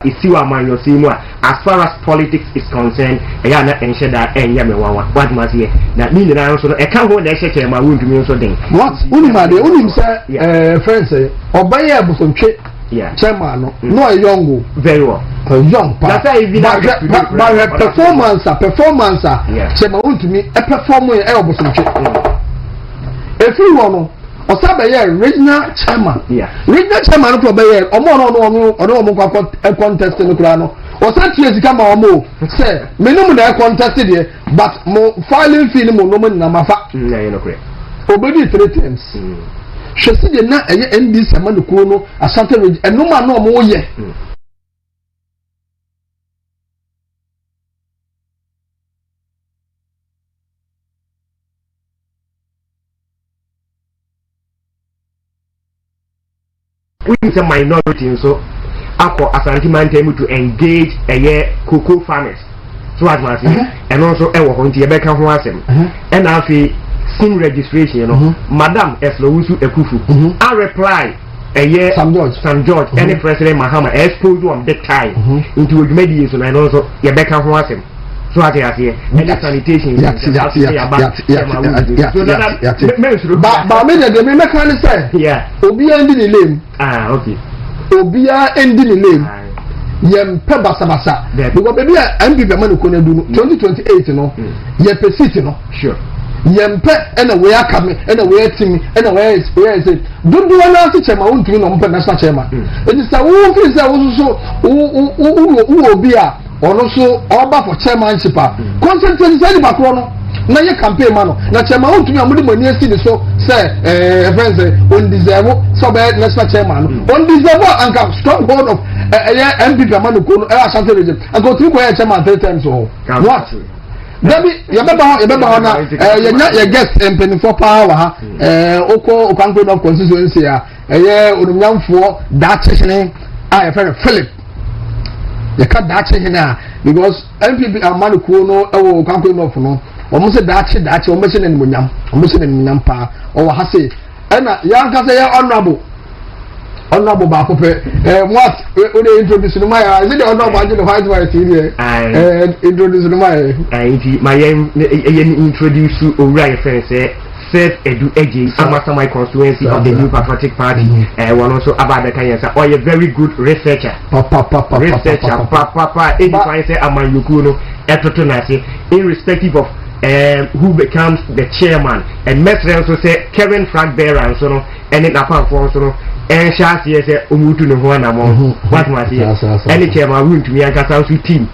isi wa man yosimu as far as politics is concerned eya na enhye da enye me wawa what must here na ni nyina nso no e ka ho na ehye chairman wundumi nso den what unimade unim say friends say obaye abusontwe chairman no young very well young pa but performance chairman wundumi e perform e obusontwe efi wo no Osabaye regional chairman. Regional chairman for Baye. Omo kwa contest no kura no. Osati ezika ma omo. Say me no na contest there but mo filing fee no no na mafa. Na you no kure. Obedi 3 times. Hwese de na eye ND sama no kuro no Asante region. Eno ma no omo ye. We need a minority so ako Asante Mantemu to engage cocoa farmers so as much and also ewo ho nti ebeka ho asem and afi sim registration madam Eslowusu Ekufu I reply Sam George any president Mahama exposed on that time into odumedi so and also ebeka ho asem so ati ati any sanitation ba me de me kan say obi andi ni lem okay obia endi ni name yem pe basabasa because baby MPP man ko na du no 2028 no ye pe seat no sure yem pe na we aka me na we atimi na we say dundu na se chema wontumi no mpe national chairman it is a wo fi say wo so obi a ono so oba for chairmanship concentrate say ba kro no na ye campaign man na chairman wontumi amudi mani esi de so say friends on deserve so be national chairman on deserve and come stronghold of MPP man ko no Asante region and go through ko chairman 3 times so what Debi yebeba na ye guest MP for power ha oko okanko of constituency ya onumnyamfo da chehene a friend Philip ye ka da chehene because MPP man ko no ewo okanko of no omo se dachi omo se na munyam pa o wa hase na ya nka se ya honorable ba pope what we dey introduce no my is it the honorable the white white here introduce no my introduce owura friend say Seth Edu Eji Amasa my constituency of the new Patriotic Party one also about the Kenyan or a very good researcher papa Eji say Amanyukuno etotonasi irrespective of who becomes the chairman and Mestre also say Kevin Frank Bearer and so on and then apart from so and Shasi say Umutu no one among what must he any chairman went to me and Kasausu team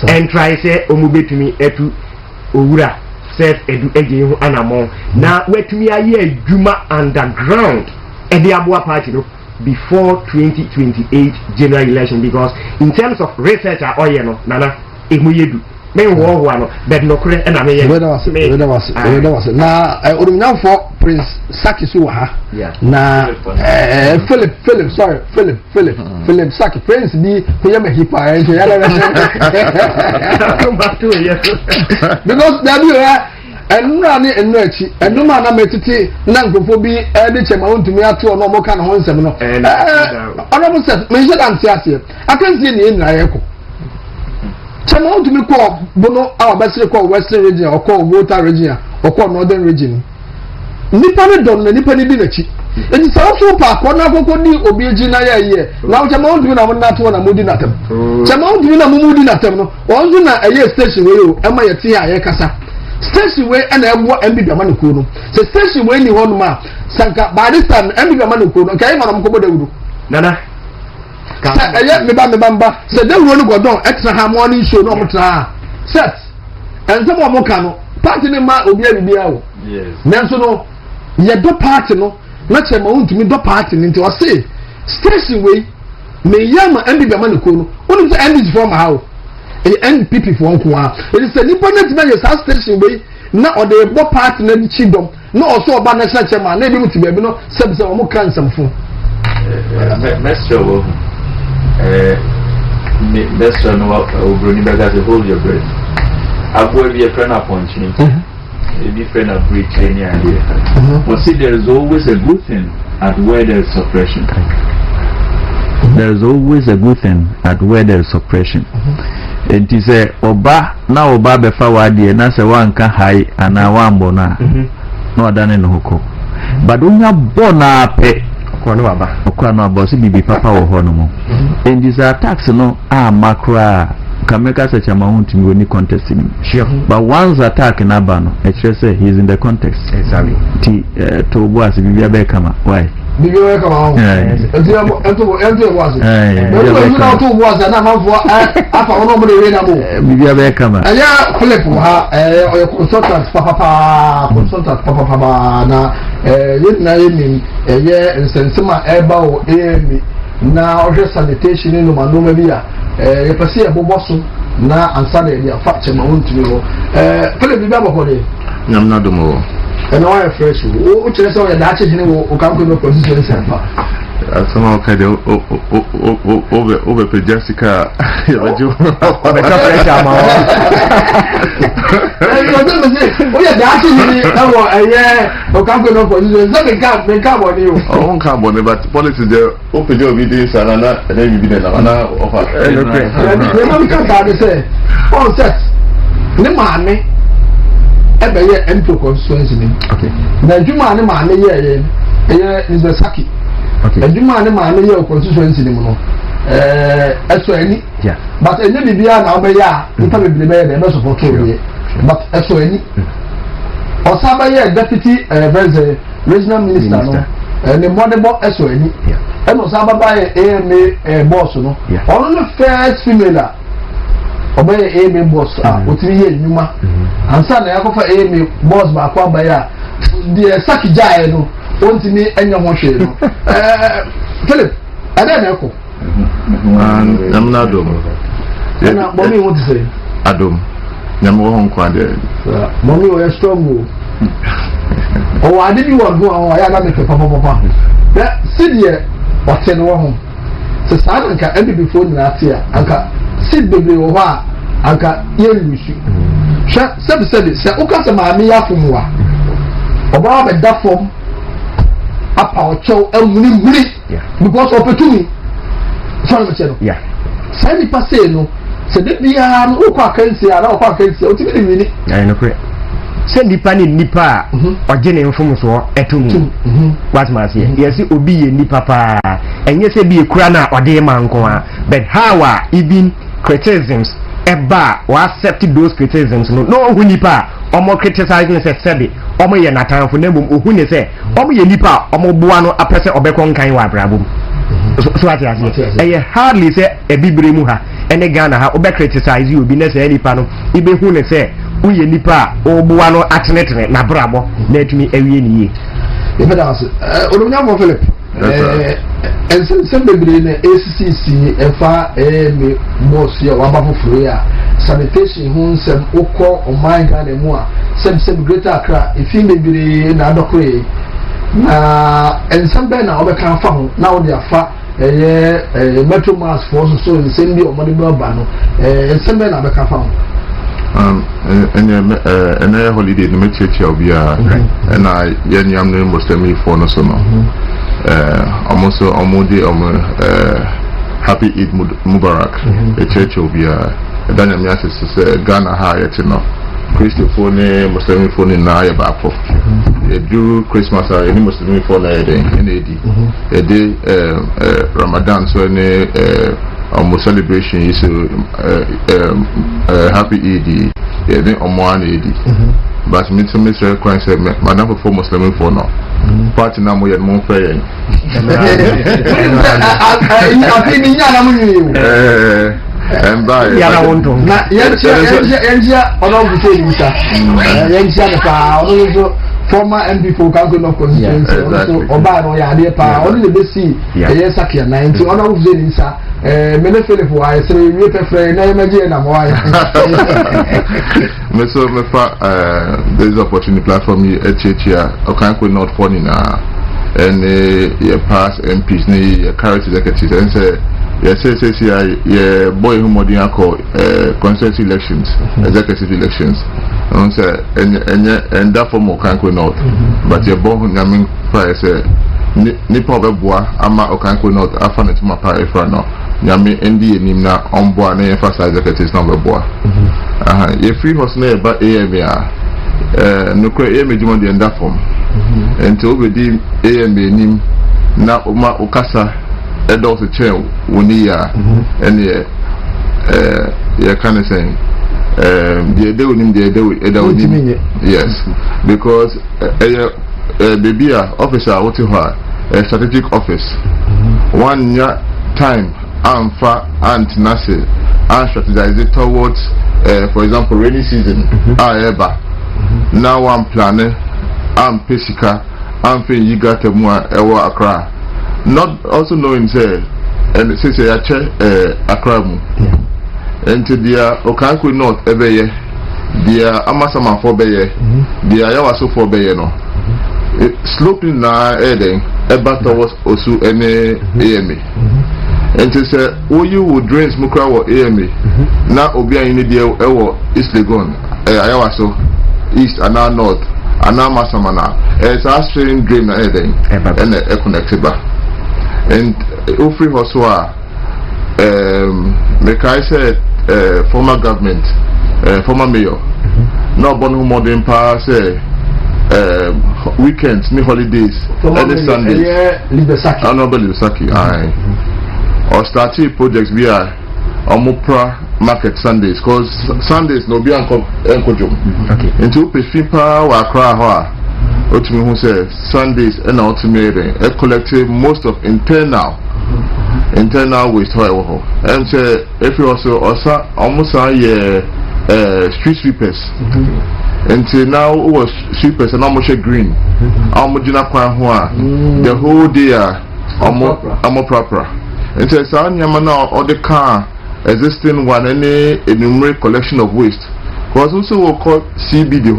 and try say Omube to me etu Ura said Edu Eji and among now wait to me a year Juma underground and the Abua party before 2028 general election because in terms of research or nana emuyedu one but no credit and I mean was na odumnyam for Prince Saki Suha na Philip Saki Prince bi kuyama hipa enje yala because that enura ni enuachi enuma na metiti na nkofo bi de chema wontumi ato no mo kan ho nsem no ono se me je dan ti ase akantie ni enura yeko chema wontumi ko bono a basire ko western region or ko water region or ko northern region nipa ne don na nipa ne di nachi enti sa so pa ko na kokko ni obi eji na ye na chema wontumi na mo na to na modi natam chema wontumi na mo modi natam no onzo na eye station we o ema ye ti aye kasa station way and MPP Amaniko no so station way ni hono ma sanka barista MPP Amaniko no kai ma mko bodawudu nana sa eye me ba se dawudu no godon extra ha morning show no mtra set and some of moka no party ni ma obi abibia wo yes nanso no ye do party no na chema wontumi do party ni nti o say station way me yama MPP Amaniko no wonu say NDC form how NPP for nko it is a nipanet na your station we na o dey bo party na di chidom na also oba national chairman na bi muti be no sebse o mo kan samfo Mr. Wo Mr. No Obroni bega to hold your breath abo be a friend upon chin be friend of breach any idea but see there is always a good thing at where there is suppression there is always a good thing at where there is suppression. And he say oba na oba be fa wade na se wanka high ana wambo na no adane no hoko but onya bona pe okwa no aba so bibi papa wo ho no mo and these attacks no makra kameka se chama huntimi woni context ni but once attack na ba no e chere say he is in the context exactly to bo as bibi abekama why bibi abekama ento was to was na manfo afa ono mo de we na mo bibi abekama aya Philip ha consultant papa na yedna yemi nsensema eba o emi na order sanitation no manoma bia ye pese e boboso na ansa na dia fa chema wontumi ho Philip bibi abokode nyam na domo and now I fresh. Oh, just so that you know, come to position. Somehow, kind of over Jessica. Oh, yeah, that's it. Oh, come to position. Something come on you. I won't come on, but policy there. Open your videos and then you be there. Offer. Say, oh, set. The money. Ebe ye ento constituency ni. Okay. Na djuma ne ma ne ye is the saki. Okay. Djuma ne ma ne ye constituency ni mo no. Eso ani. Yeah. But ene bibia na obe ya, nta be be ye be support ye. But eso ani. Osaba ye deputy regional minister no. Ne modebo eso ani. Yeah. Eno osaba ba ye AMA boss no. Ono no first female obey a boss otiri ye nyuma ansa na yakofa a boss ba kwa ba ya de saki jae no ontimi enya ho hwe no Philip ada na ko I'm not dom na mommy want to say adom nyam wo hon kwa de mommy we strong o ade bi wo go o ya na me papa na sidie wote no ho se sa nka ebe before na atia anka sid bebre wo ho a anka ye lusu sha sebi se o ka se maami ya fomwa oba be da fom apa o chow emuni because opportunity so me chero yeah sai ni passe no se de bia no o kwa kansi ara o kwa kansi o tibi ni ni I know correct se nipa ni nipa oje ne mfom so etumu what ma say yes obi ye nipa pa enye se bi ekura na ode ma nko a but how even criticisms eba or accept those criticisms no who nipa omo criticizing say sebe omo ye natanfo na mum ohu ne say omo ye nipa omo boa no apese obekọ nkan wa abrabom so ati ase hardly say ebibire mu ha ene Ghana ha obe criticize you bi na say nipa no ibe hu ne say wo ye nipa oboa no atenetene na brabo na atumi awie ni ye ebe da ase odunya mo Philip some baby in ACC efa me boss ya waba foforo ya sanitation hu nsem ukọ omanga na mu a sem greater Accra ifi baby na adokore na ensem be na obeka fa ho na wo dia fa metro mass force so nsem bi omode be ba no ensem be na obeka fa ho and holiday no me church obia and I yam no Muslim for no so no almost happy Eid Mubarak a church obia Daniel Miasis Ghana high no Christopher Muslim phone na ya ba for do Christmas any Muslim phone a day Ramadan so any almost celebration is happy Eid then on Eid but me to Mr. Christ said madam for Muslim for now party na mo yet mo fair and by ya want to na yenja ono buto yimsa yenja na pa ono former MP for Council of Constituency so oba no ya de pa ono le besi ye sakia 90 ono buto yimsa mele Philip wa sere we prefer na emeje na mo ya me so me fa this opportunity platform HHR okanko not funny na and your past MPs ni your current executives and say yes yeah boy who modern call constituency elections executive elections and that for more can't not but your boy who named price nipa obeboa ama Okanko North afa ne tuma pa efra no nyame ndi enim na omboa na emphasize executives na obeboa ye free horse na eba AMA nukwe AMA juma de nda form enti obedi AMA enim na uma ukasa edo se chen woni ya ene ye kan say the day onim the day onim yes because baby officer what you are a strategic office 1 year time amfa and nase and strategize it towards for example rainy season ever now one planning am pesika am fe yiga temu ewo Accra not also knowing say and say ya che Accra mu into the Okanko North ebeye dia amasama for beye dia yawaso for beye no sloping na eden eba towards osu ene AMA and to say you would drains mukra wo AMA na obi an ni dia ewo East Legon ayawaso east and now north and now masama na it's a stream drain na eden and e connected ba and Ofori Hoswa make I said former government former mayor no born modern power say weekends ni holidays any Sundays Libesaki or starting projects via Omopra market Sundays cause Sundays no be enkojo into pefipa wa Accra ho otumi hu say Sundays and ultimately collective most of internal waste ho and say if you also almost street sweepers until now was sweepers and almost green almojina kwan ho the whole day amo proper and say sa nyama na all the car existing one any enumerate collection of waste because also we call CBD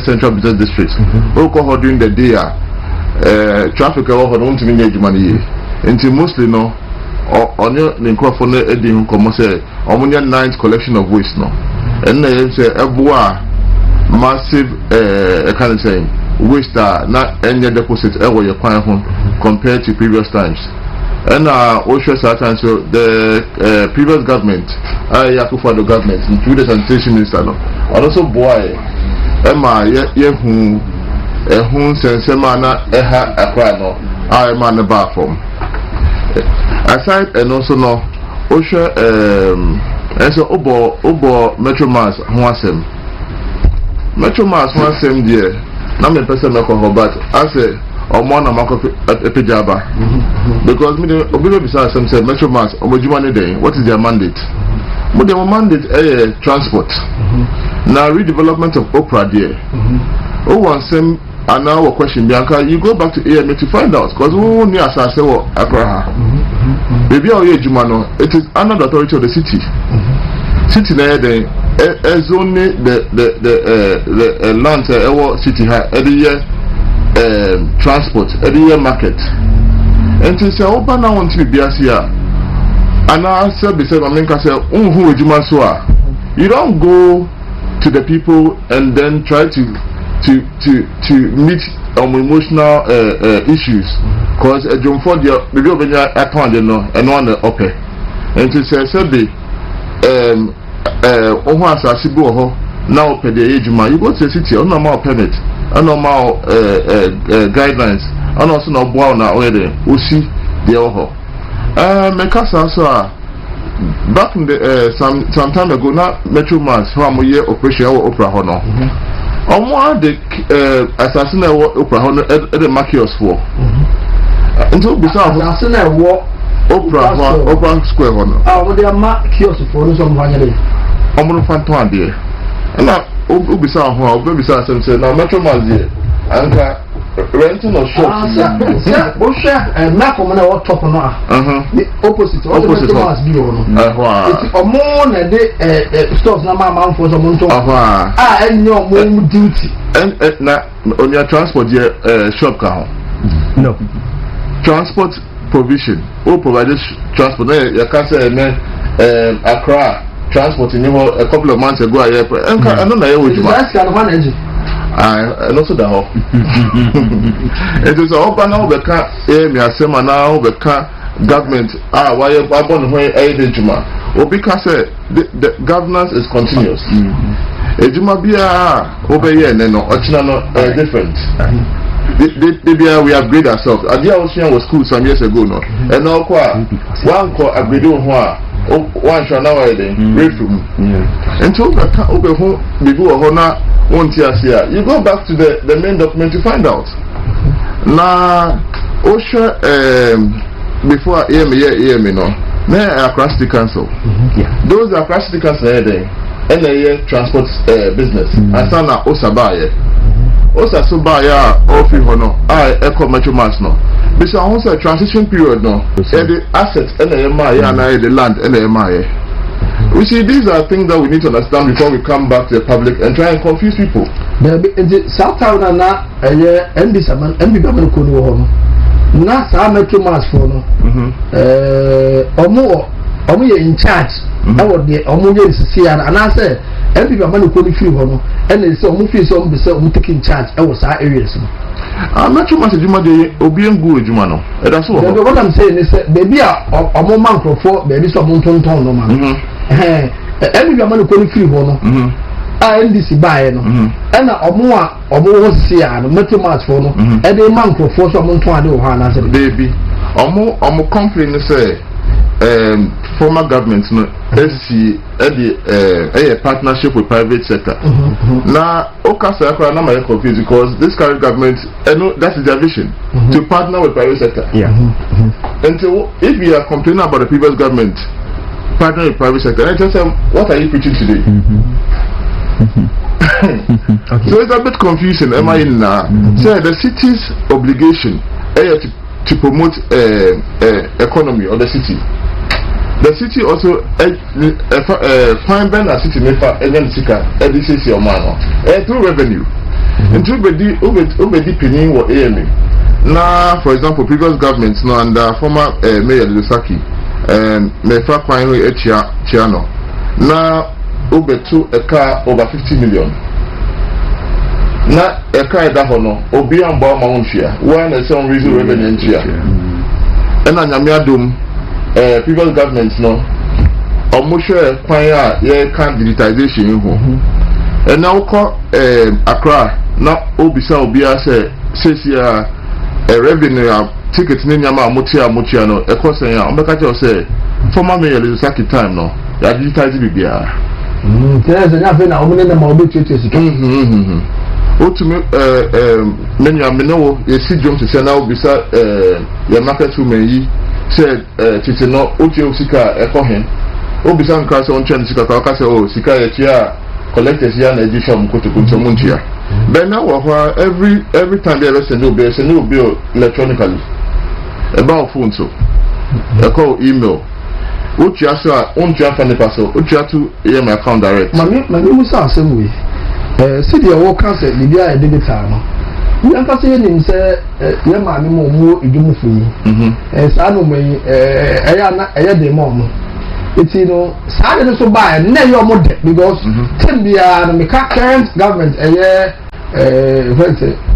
central business district we call during the day traffic we want to manage money until mostly no on your microphone edin come say omunya ninth collection of waste no and say ebua massive kind of saying waste na any deposit ever your kwan ho compared to previous times and also certain so the previous government for the government including the sanitation minister no also boy ema ye hu sensema na eha Accra no ema na ba from aside and also no osha and so obo Metro Mass ho asem Metro Mass ho asem there na me person me ko but I say omo na mako epejaba because me obi be say Metro Mass omojuma ne den what is their mandate mo their mandate transport now redevelopment of Opera there one same and now a question Bianca you go back to AMA to find out because who near Asase or Accra baby Jumano it is under the authority of the city there then as only the land city every year transport every year market and to say open now want to be here and I said beside I mean say who you don't go to the people and then try to meet emotional issues because a jump for the maybe over there I can't know and one upper and to say now per the age you go to the city on normal permit on normal guidelines and also no bow now already we see the make us also back in the some time ago now Metro Mass how am year operation Opera Hono omo the assassin Opera Hono the markers for until beside assassin Opera Square Hono what they are markers for some vanity omo fantom there and now ubisa ho ubisa say now Metro Mass there anka renting of shops na come na what top no the opposite Metro be on more na the stores na man for some monto and your mom duty and na on your transport shop ka no transport provision who provided transport you can say Accra transport in a couple of months ago I don't know that's kind of energy and also the whole. It is all by now the car, me a sema now the car government. Why you born when a juma? Or because the governance is continuous. A juma be obey and no, different. We upgrade ourselves. Adia Ocean was school some years ago, no, and now one call upgrade one shall now read from. And so before honor won't you go back to the main document to find out. Now, OSHA before EMA no, now across the council. Those are across the council and a transport business. And some are Osabaye. Osa Subaya or Fihono, Echo Metro Mass no. This is also a transition period no. The assets and the land and the we see these are things that we need to understand before we come back to the public and try and confuse people. The South Town na MB Saman MB Baman Kuno na sa Metro Mass for no. Omo in charge. I would the Omo see and I said MB Baman Kuno free hono and they say Omo free some be say Omo taking charge. I was our areas. Metro Mass Juma de Obiengu Jumano. That's what I'm saying is baby Omo man for baby some ton no man. Every man who free one, NDC buy no, and Omo see no Metro Mass for no, and the man for some to baby, Omo complain say, former government no, SC a partnership with private sector. Now, Okasa na my confused because this current government, that is their vision to partner with private sector. And so, if we are complaining about the previous government partner with private sector, I just say, what are you preaching today? So it's a bit confusing. Am I in so the city's obligation to promote economy of the city. The city also fine ben a city nefa even sika edisi your man through revenue. And through the penny or AMA. Now, for example, previous governments no under former Mayor Lusaki me fa kwan we chiano na obetu a car over 50 million na a car da hono obi amba ma wonhia one is some reason revenue ntia and anyamiadum previous governments no omushe kwan a ye can digitization ho and now call Accra na obisa obi say a revenue ticket ni nyama amutia no ekosen ya ombeka che say former mayor Lusaki time no ya digitize bibia tell na fe na omune na ma obi tutu sika otumi menya menewo ye si drum se na obisa ya market woman yi say titi no otie sika ekohen obisa nka se on chen sika ka say oh sika ya tia collectors ya na edition mkotokunto muntia but now every time they send you bill electronically about phone so I call email which you answer on your family person which you have to my account direct mami we say same way see the work cancel the dia e digital no we anta say nim say ye mami mo idumu fu yi sa no me eya de mo eti no sa de so buy na ye omo de because tem bia me current government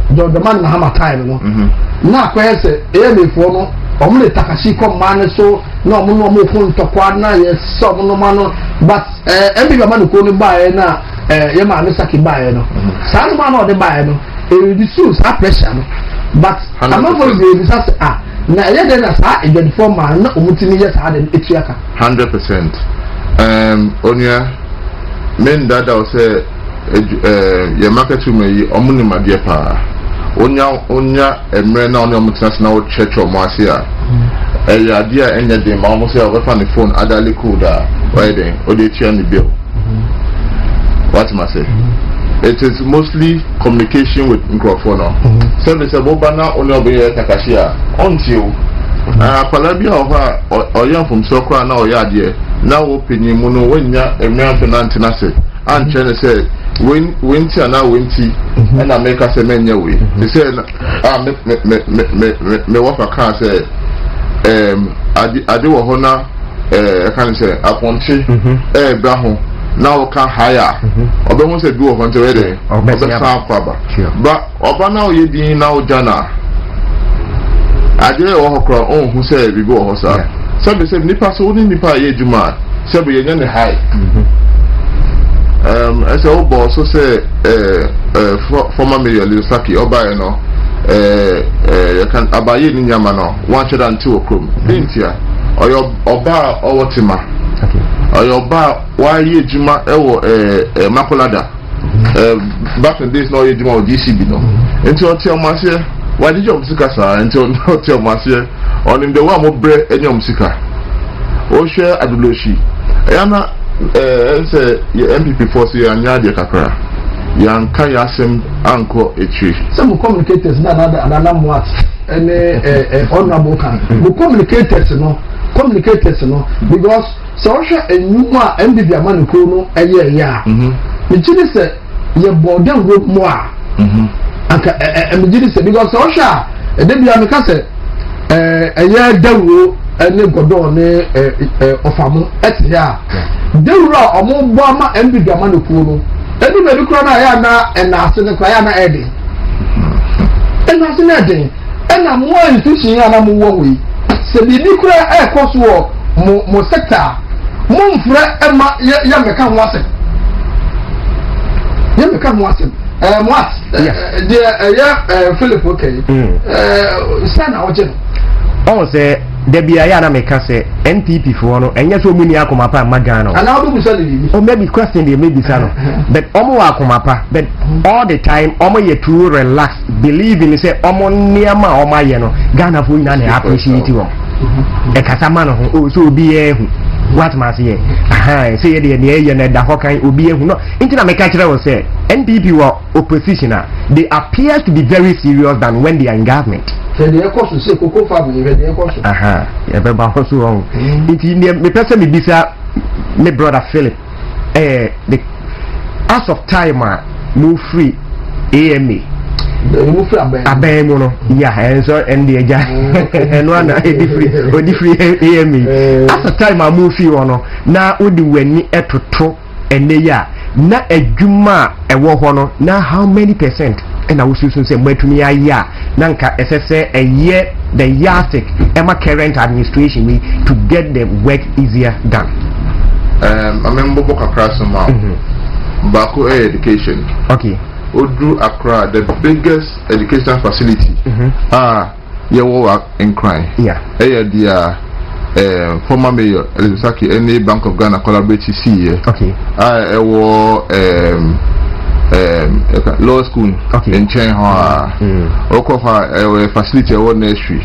the man Mahama time no na kwese before no omle takashi come man so no mo phone to kwa na ye so no man but every man ko no buy na ye ma me saki buy no sa no man no de buy no reduce that pressure no but I'm not going to say na ye de na sa e get for man na omutini ye sa de etuaka 100% onya men dada o say your market to me omuni madie pa onya emre na onye omutas na o church o masia ya dia enye de ma omo say o fa phone adali code why then o dey tia ni bill what must say it is mostly communication with microphone so they say boba na onye oboye takashia until Palabia or young from Sokra now yadie now opinion mono wenya emre antenna say and China said winti and now winti and I make us a menu way. They said me work a car say I do a honor I can't say a ponchi braho now can hire obe won say do of until ready obe san kwaba but oba now ye din now jana ade o hokro on hu say bibi o hosa say nipa so ni nipa ye juma say be ye ne high as a boss so say former mayor Lisaki oba you know you can abaye ni nyama no 102 okrom intia oyo oba owotima oyo ba wa ye juma ewo makolada back in days no ye juma o DCB no enti o ti o ma se wa di jom sika sa enti o ti o ma se on in the wa mo bre enyom sika o hwe aduloshi yana say MPP force ya nya de kakra yan kan ya sem anko etri some communicators na what honorable kan the communicators no because so sha enuma MPP amanu ko no eye ya me chiri se ye border road mo a aka me chiri se because so sha e de bia me ka se eye dawo ene godo ne ofamu eti ya dewura omo bo ama MPP amanu ko no edi me dukro na ya na enase ne kwa ya na edi enase na edi ena mo institution ya na mo wo we se bi dukra ekoso mo sector mo mfre ema ya meka ho ase ya meka ho ase what ya Philip okay sana oje on say there be a na meka say NPP for no enye so muni akomapa magano and how do we say it or maybe question they maybe sano but omo akomapa but all the time omo ye too relax believe in say omo niama omo ye no Ghana for ina na appreciate wo e kasama no ho so obi ehu what man say say ye dey na da hokan obi ehu no intina meka kire wo say NPP were opposition they appear to be very serious than when they are in government. The course say Coco family the course everybody also wrong me person me bisa me brother Philip the as of time no free AMA no free abemo no yeah so and the eja and one free AMA as of time move free no na odi wani etoto ene ya na adwuma ewo ho no na how many percent and I was using say matumi aya nanka ss a year the yardstick Emma current administration we to get the work easier done. I remember book across some Baku education. Okay. Odu Accra, the biggest educational facility. You work in crime. Yeah. The former mayor Elisaki any Bank of Ghana collaborate see. Okay. I lower school in Chenha, Okoha, facility, nursery,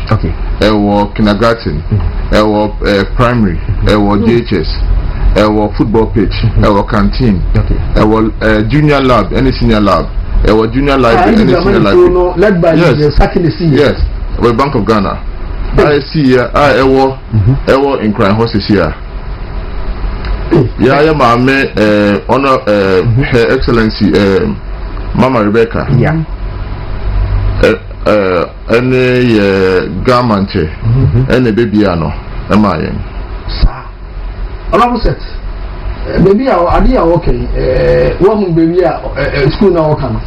kindergarten, primary, JHS, football pitch, canteen, junior lab, any senior lab, junior library, any senior library. Led by yes, Bank of Ghana. I see here, in crime horses here. Yeah, honor Her Excellency Mama Rebecca. Yeah. Any garment, any baby ano, am I? Honorable set. Baby, I idea okay. One baby, school now can.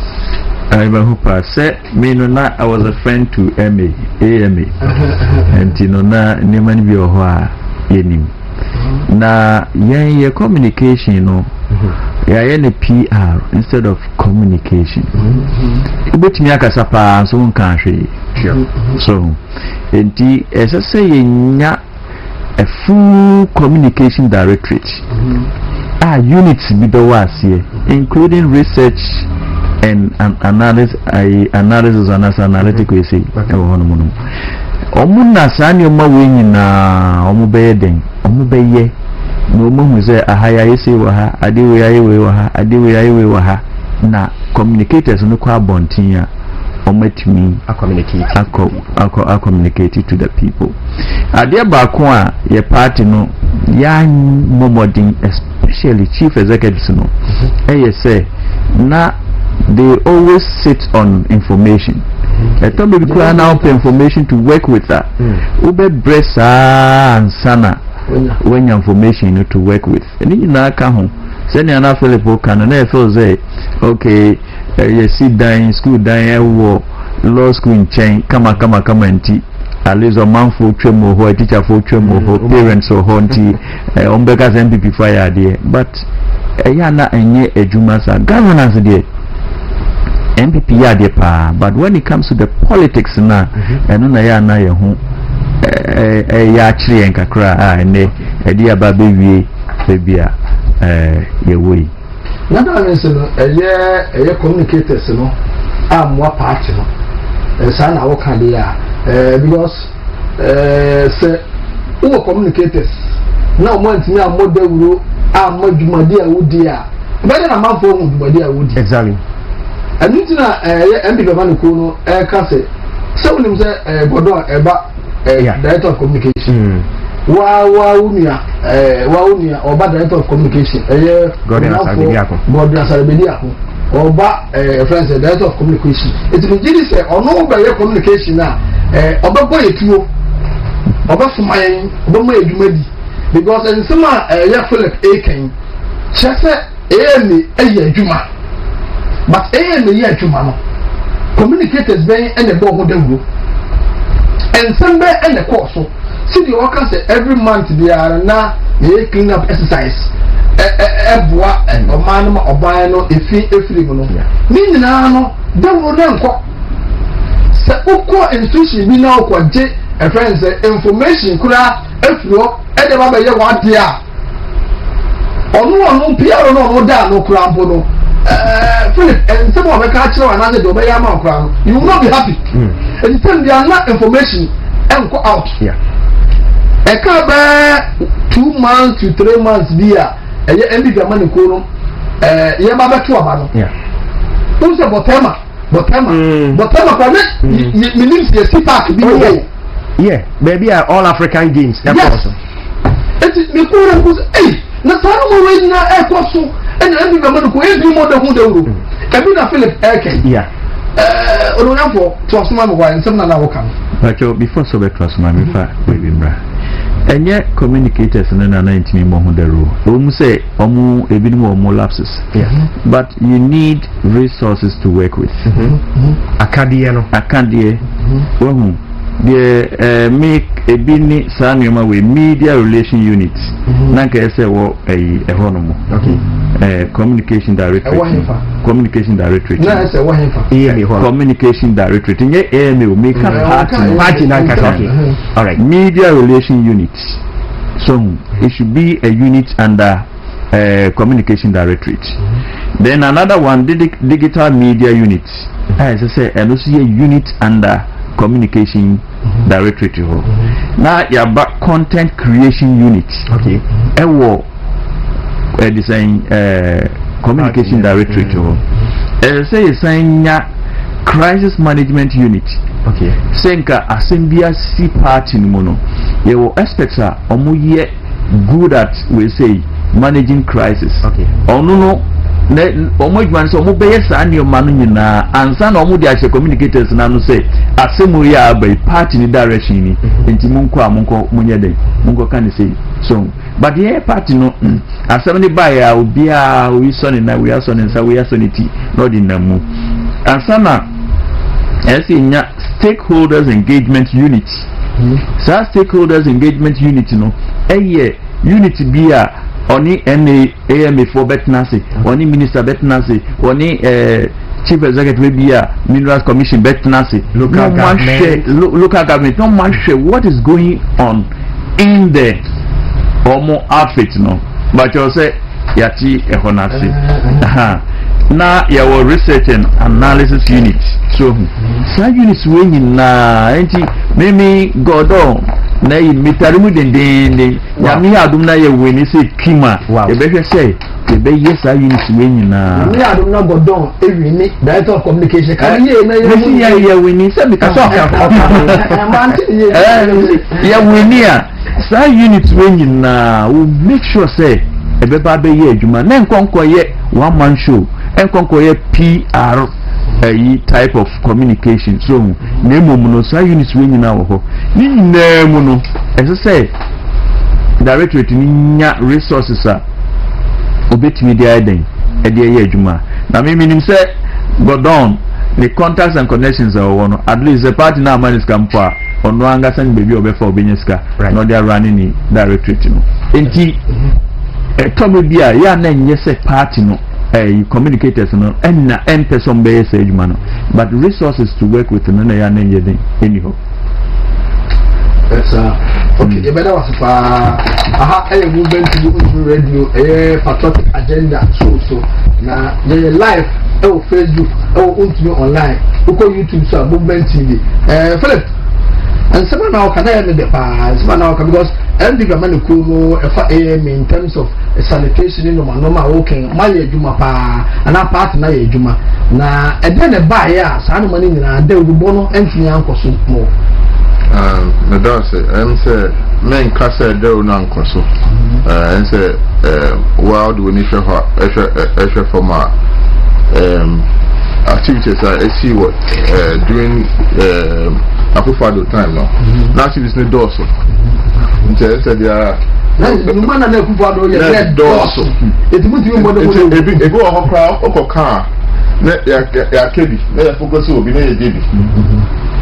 I said, me no na I was a friend to AMA, and you know na neman bi ohwa yenim. Na ye communication no ya ne PR instead of communication. Ibetimi akasa pa so nka hwe. So enti ese say nya a full communication directorate. Units bi do wase including research and analysis and analytical say omuna sani omawenyi na omubeden omubeye no mu say ahaya yesi wa ha adewe ayewe wa ha adewe ayewe wa ha na communicators no kwa bontin a omatimi communicate to the people ade ba ko a ye party no ya momodin especially chief executives no say na they always sit on information. I told you to now pay information to work with that. Ube bresa and sana when information to work with. And you know come send you Philip Okan and feel say okay you sit down school down law school in chain come and tea at least a man for tremor who a teacher for tremor who parents or haunty Ombega's MPP fire there but yana enye ejumasa governance there MPP ya de pa but when it comes to the politics na eno na ya na ye ho ya chire enkakra ene edi ababe wie bebia ye woi na da nse no eye communicators no amwa party no sa na wo kan de ya because say who communicators na o ntimi amodawuro amadwumade a wodi a bede na manfo hu dwumade a wodi exactly anitina MPP man ko no ka say so unim say godo eba director of communication wa unia oba director of communication Godwin Asarbediako oba friends director of communication it be just say ono ba ye communication na oba boy etuo oba fumayen oba ma edwumadi because in some ye Philip Aken chese emi eye adwuma but emi ye adwuma no communicators ben ene bo ho dawuro and some ben ene course so see the workers every month they are na clean up exercise boa oman no oban no efiri mu no ni nyina no dawuro na nko se ukọ institution bi na ukọ je friends information kura efiro e de ba be ye wade a onu piaro no no da no kura mpo no Philip and some of the culture and other do be am kura you will not be happy and then they are not information and go out e ka be 2 months to 3 months dia e MPP man ko no ye ba be to aba no unse botema kwa me minim se si park bi wo baby are all African games that's awesome it me ko ran ko na sanu mo we na e ko so and MPP man ko e bi mo da hu da wuro e bi na Philip Eke ono na for transform me wa nsem na wo kan but before so be transform me fa we bi mra enye communicators na 19 mo hu da ro o say omu ebinim omu lapses but you need resources to work with akadie wo make ebini sanima we media relation unit na ka ese wo ehonomo communication directorate na ese wo hefa communication directorate nye email make a party na ka all right media relation unit so it should be a unit under communication directorate then another one digital media unit as I say and also a unit under communication directorate now yaba content creation unit ewo design communication directorate say sanya crisis management unit senka asembia si party ni mono yewo experts are omuye good at we say managing crisis onuno na omo adwan so omo beye sa ne o manu nyina ansa na omo de communicators na no say asemu ya by party ni direction ni enti munko munye den munko kan say so but the party no asem ni ba ya obi a we so ni na we aso ni nsa we aso ni ti no di namu ansa na nya stakeholders engagement unit stakeholders engagement unit no unit bia oni NAAMA for betnase oni minister betnase oni chief executive bia minerals commission betnase local government no man share what is going on in the omo outfit no but you say yati ehonase na your research and analysis unit so units we na enti mimi godo na yi mitarimu dendende yami adum na ye weni se kima e be hwe say e be yesa units we na yami adum na godo e weni director of communication kan ye na ye weni se because ya weni a sa units we na we make sure say e be ba be ye adwuma na nkonko ye one man show enkonko ye PR type of communication so nemo no sa units we nyina wo ho ni nemo no as I say directorate ni nya resources obetumi di aiden e de ye adwuma na me minim say Gordon the contacts and connections are one at least the party na man is campa ono anga san baby obefa obenyeska no they are running the directorate no enti tomo bia ya na nye say party no communicators no na person be say adwuma no but resources to work with no na ya na nye den anyhow. That's okay. You better was movement to the radio, Patriotic agenda. So now live, Facebook, online, YouTube, so movement TV. Philip, and someone now can I the past? Someone now because every government in terms of sanitation in normal walking, my juma pa, and our part na juma. Na and then a buyer, some money in a day will bono and uncle more. Nadase, say men kasa do na nkoso. Say while do we need for my activities I see what during Akufo-Addo time now. Now activities ne doso. Say they are no man na Akufo-Addo ye doso. It must be more than e go okra okoka na ya kebi na ya focus obi na ye debi.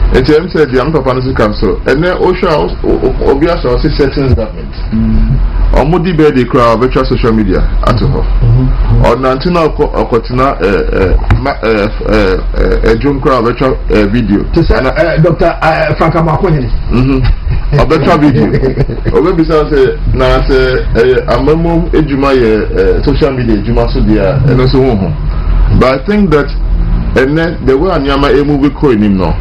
ATM said the Papa Council, and then Obia saw certain government. Or Moody Bear the crowd virtual social media at her. Or Nantina or Cotina a June crowd virtual video. Dr. Franka Marconi. A virtual video. Or maybe say, now say, a memo Ejuma social media, Juma Sudia, and also. But I think that, and then the way Anyama a movie coin him now.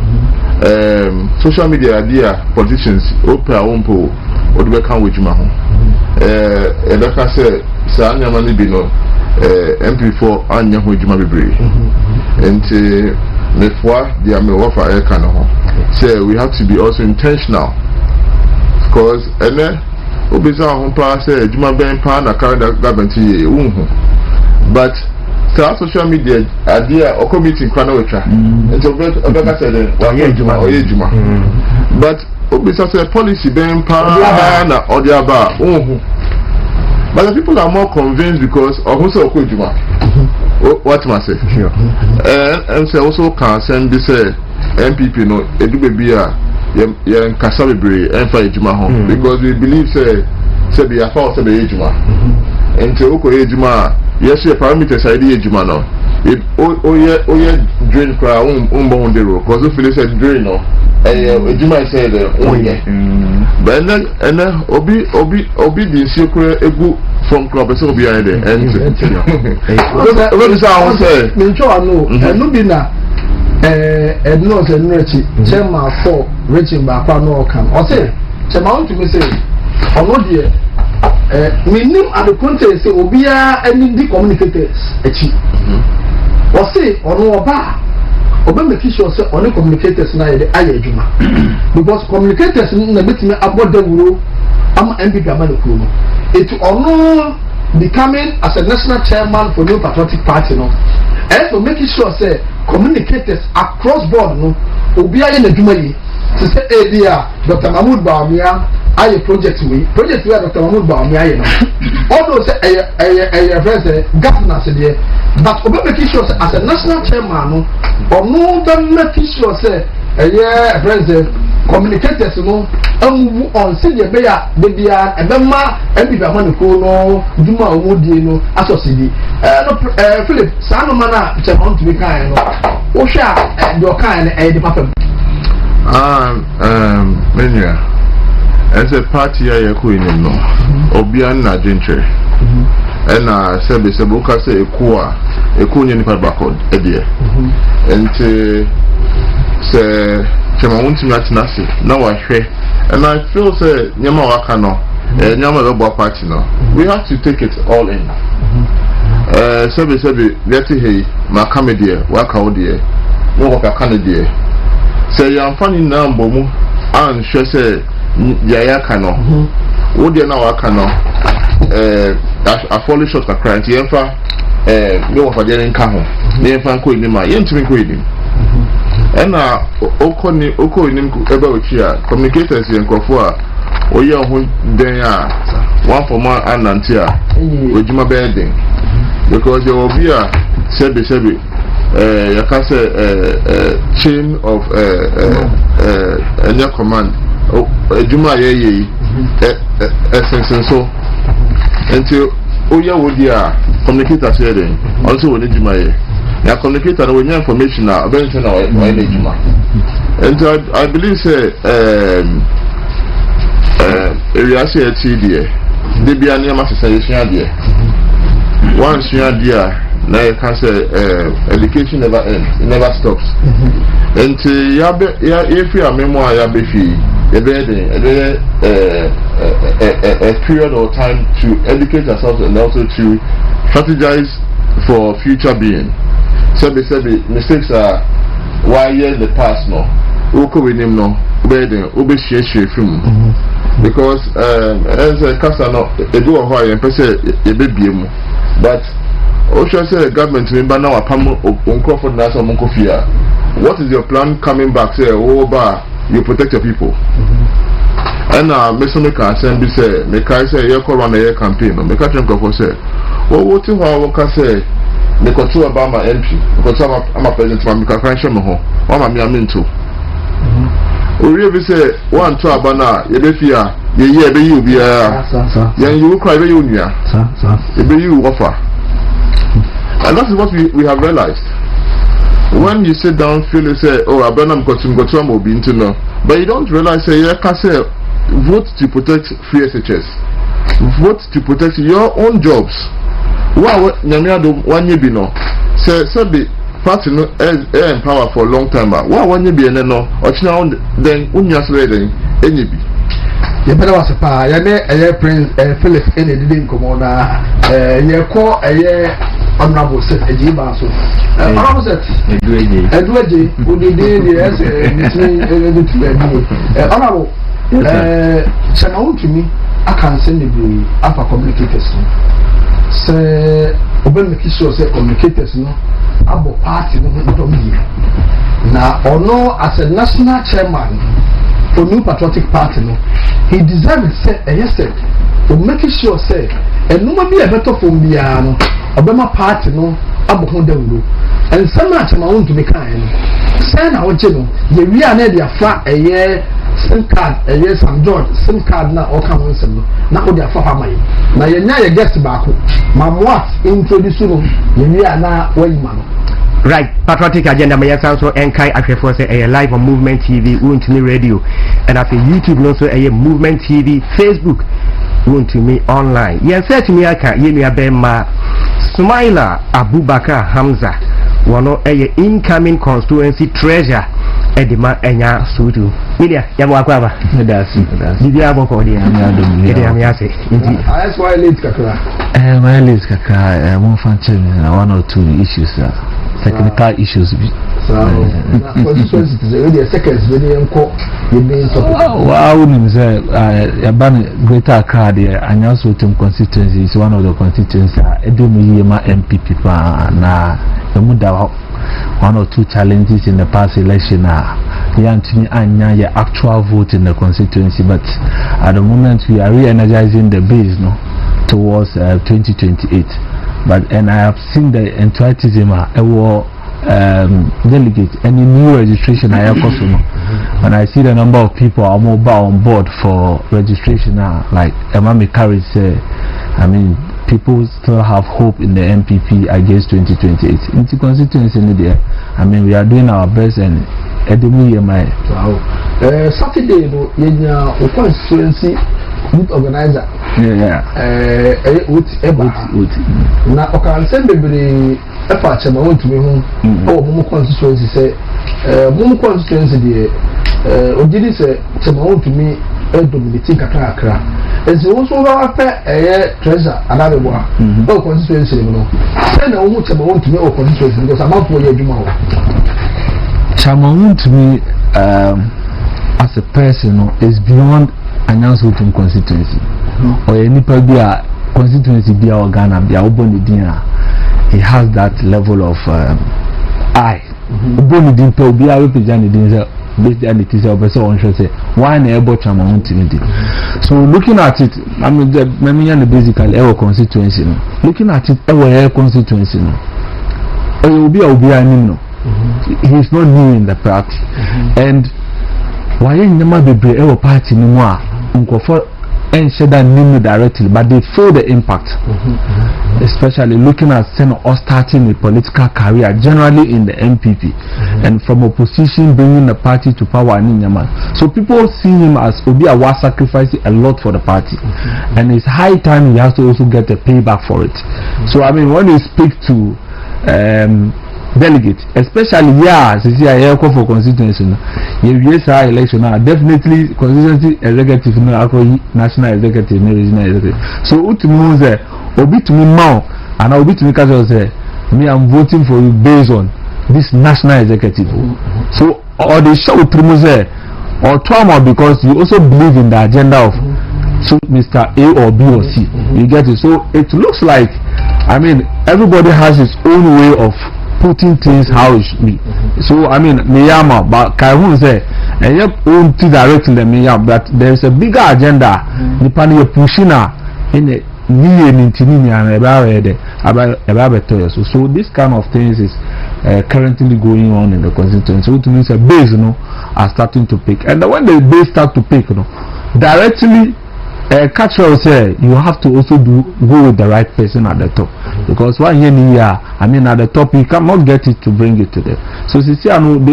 Social media idea politicians Oprah Wompo or the can with Juma. And like I said, Sanya Manibino MP4 Anya Hujuma Bibri. And Mefwa, the Amewafa Ekano. Say we have to be also intentional because and then Obisa Hompa say Juma Ben Pan a Canada government but social media idea or committee Kranocha. And so Obeka said Juma. But Obisa said policy Ben Pan or the Aba. But the people are more convinced because of who's so good Juma. What must I say? And so also can send this MPP no edu baby a Kasabibre and for Juma home because we believe say be a fault say Juma. And to Oko Juma. Yes, your parameters idea Juma now. It drain crowd on the road because if you said drain no Juma said but then Obi the secret ego from club so behind the end. What is our say? No, and no dinner. And no, said Richie, Chema for reaching back no come. Or say, Chema to me say, or no dear. Minim at the content say Obia and the communicators. Or say, or no bar. Obama Kisho say only communicators na the Ayajuma. Because communicators in the meeting about the world, I'm MP Gamano. It or no becoming as a national chairman for New Patriotic Party, no. And for making sure say communicators across board, no. Obia in the Jumali. To say, dear Dr. Mahmoud Baumia, I project we where Dr. Mahmoud Baumia, you know. Although say a governor said, but Obama Kisho as a national chairman, or no, Obama Kisho say, a president communicators, you know, on senior bear, baby, and Bema, and be the one who know, Duma Woody, no, associate. Philip, Sanomana, Chairman to be kind, or share your kind and department. Menya as a party I queen no Obian na Gentre and Sebe Sebuka say a queen nipa backward idea and say Chema won't nasi now I share and I feel say Nyama Wakano and Nyama Robo party no we have to take it all in Sebe let hey my comedy waka odie no waka Canada. Say you're funny now, Bomu, and she said, Yaya Kano. Would you know I cannot? I fall short of crying. Yemfa, no for getting Kaho. Yemfa queen in my intimate queen. And Oko in ever with here, communicators in Kofua, or young they are one for man and Nantia, Ojima Bending. Because there will be a Sebi, you can say chain of a command. Juma ye essence so until Oya Wodia communicator sharing also with Juma ye. Now communicator with new information now, eventually now Juma. And I believe say area say TDA. They be a near master there. Once you are there, now you can say education never ends, it never stops. Until if you are memoir, you a period of time to educate ourselves and also to strategize for future being. So mistakes are why in the past no. Because as a customer, a do a high and per se a baby, but also say government member now a pam on Crawford Nasa Monkofia. What is your plan coming back? Say, oh, bar, you protect your people. And Mr. Meka Assembly say, Meka say, you call on a year campaign, Meka Trump say, well, what you can say, Meka two about my MP, because I'm a president, Meka Cranshaw, what am I mean to? We really say, one to Abana, Yebefia, ye be you be you will cry, you be you offer. And that is what we have realized. When you sit down, feel you say, oh, Abana got to be into no, but you don't realize, say, you can say, vote to protect free SHS, vote to protect your own jobs. Wow, Nyamiado, one year be no, say, the party no in power for a long time. Wow, one year be no, or then, then, any be. You better was a pa, Prince Philip, any didn't come on, you call a year. Honorable said a Jiba so. Honorable said Edward would be the Honorable Channel to me, I can send the alpha communicators. Say, Oben Mikisho said communicators no, Abo party no me. Now, or no, as a national chairman for New Patriotic Party, no, he deserved say a yes said, to make sure say, and no be a better from Biano. Obama party no abohon dawuro and some match ma want to be kind say na oje no ye wi ana dia fa eye sim card eye Sam George sim card na o kan wonsem no na o dia fa ha mai na ye nya ye guest baako ma what introduce no ye wi ana wayi ma no. Right, Patriotic agenda may also enkai afefo say a live on Movement TV, Untimi Radio, and after YouTube also a Movement TV, Facebook, Untimi online. Yes, said to me I can hear Bema Smaila Abubakar Hamza, one of a incoming constituency treasure at the Enya Studio. Media, Yamwakaba, that's why late Kakra. My list Kaka, more function, one or two issues. Technical issues. So, the seconds when you call you mean so. I wouldn't say a greater card here, and also to constituency is one of the constituencies. I do me my MPP na the muda one or two challenges in the past election. Yantini anya your actual vote in the constituency, but at the moment we are re-energizing the base towards 2028. But and I have seen the enthusiasm delegate any new registration I have and I see the number of people are mobile on board for registration now. Like Emami Carey said, I mean people still have hope in the MPP against 2028. Into constituency in there. I mean we are doing our best and Edemu my Saturday no yenya constituency youth organizer. Na okan bebre efa chema wontumi hu o mo constituency say mo constituency de ogidi say chema wontumi dominate kakra ezi wo so ba pe treasure anabebo o constituency no say na wo chema wontumi o constituency because amafo ye adwuma wo chema wontumi as a person is beyond announcement in constituency or any a constituency be our Ghana be our Bonidina. He has that level of eye. Bonidin be our representative based on it is a person say why na ebo chama untimidi. So looking at it, I mean basically our constituency no. Looking at it our constituency no. Obi no. He is not new in the party. And why in the bebre our party no more unkofo and said that name directly, but they feel the impact, especially looking at Senator or starting a political career generally in the MPP and from opposition bringing the party to power in Yaman. So people see him as Obi Awa sacrificing a lot for the party, and it's high time he has to also get a payback for it. So I mean, when you speak to delegate, especially since I hear for constituency, yes, election definitely constituency executive, national executive, regional executive. So ultimately say, obi to me now, and I will be to me because say, me I'm voting for you based on this national executive. So or they show ultimately say, or trauma because you also believe in the agenda of so Mr. A or B or C. You get it. So it looks like, I mean, everybody has his own way of putting things how it should be. So I mean Miyama, but Kaihun say and you own to directly Miyama, but there is a bigger agenda. Nipani pushing in a so this kind of things is currently going on in the constituency. So it means a base are starting to pick, and when the base start to pick directly Catchwell say you have to also go with the right person at the top, because one year I mean at the top you cannot get it to bring it to them. So they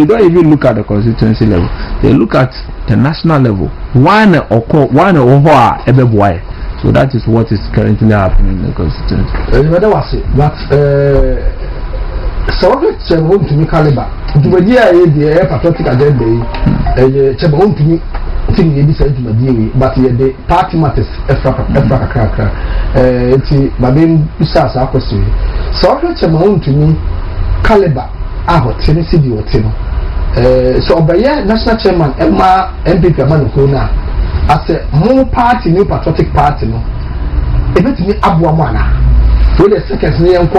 don't even look at the constituency level, they look at the national level. One or so that is what is currently happening in the constituency. But so what to me caliber to be a patriotic agenda thing you decide to do, but the party matters Africa. Besides our question, so to me caliber Tennessee so by national chairman Emma MPP Manukona as a more party, new patriotic party no me Abuamana. So the second of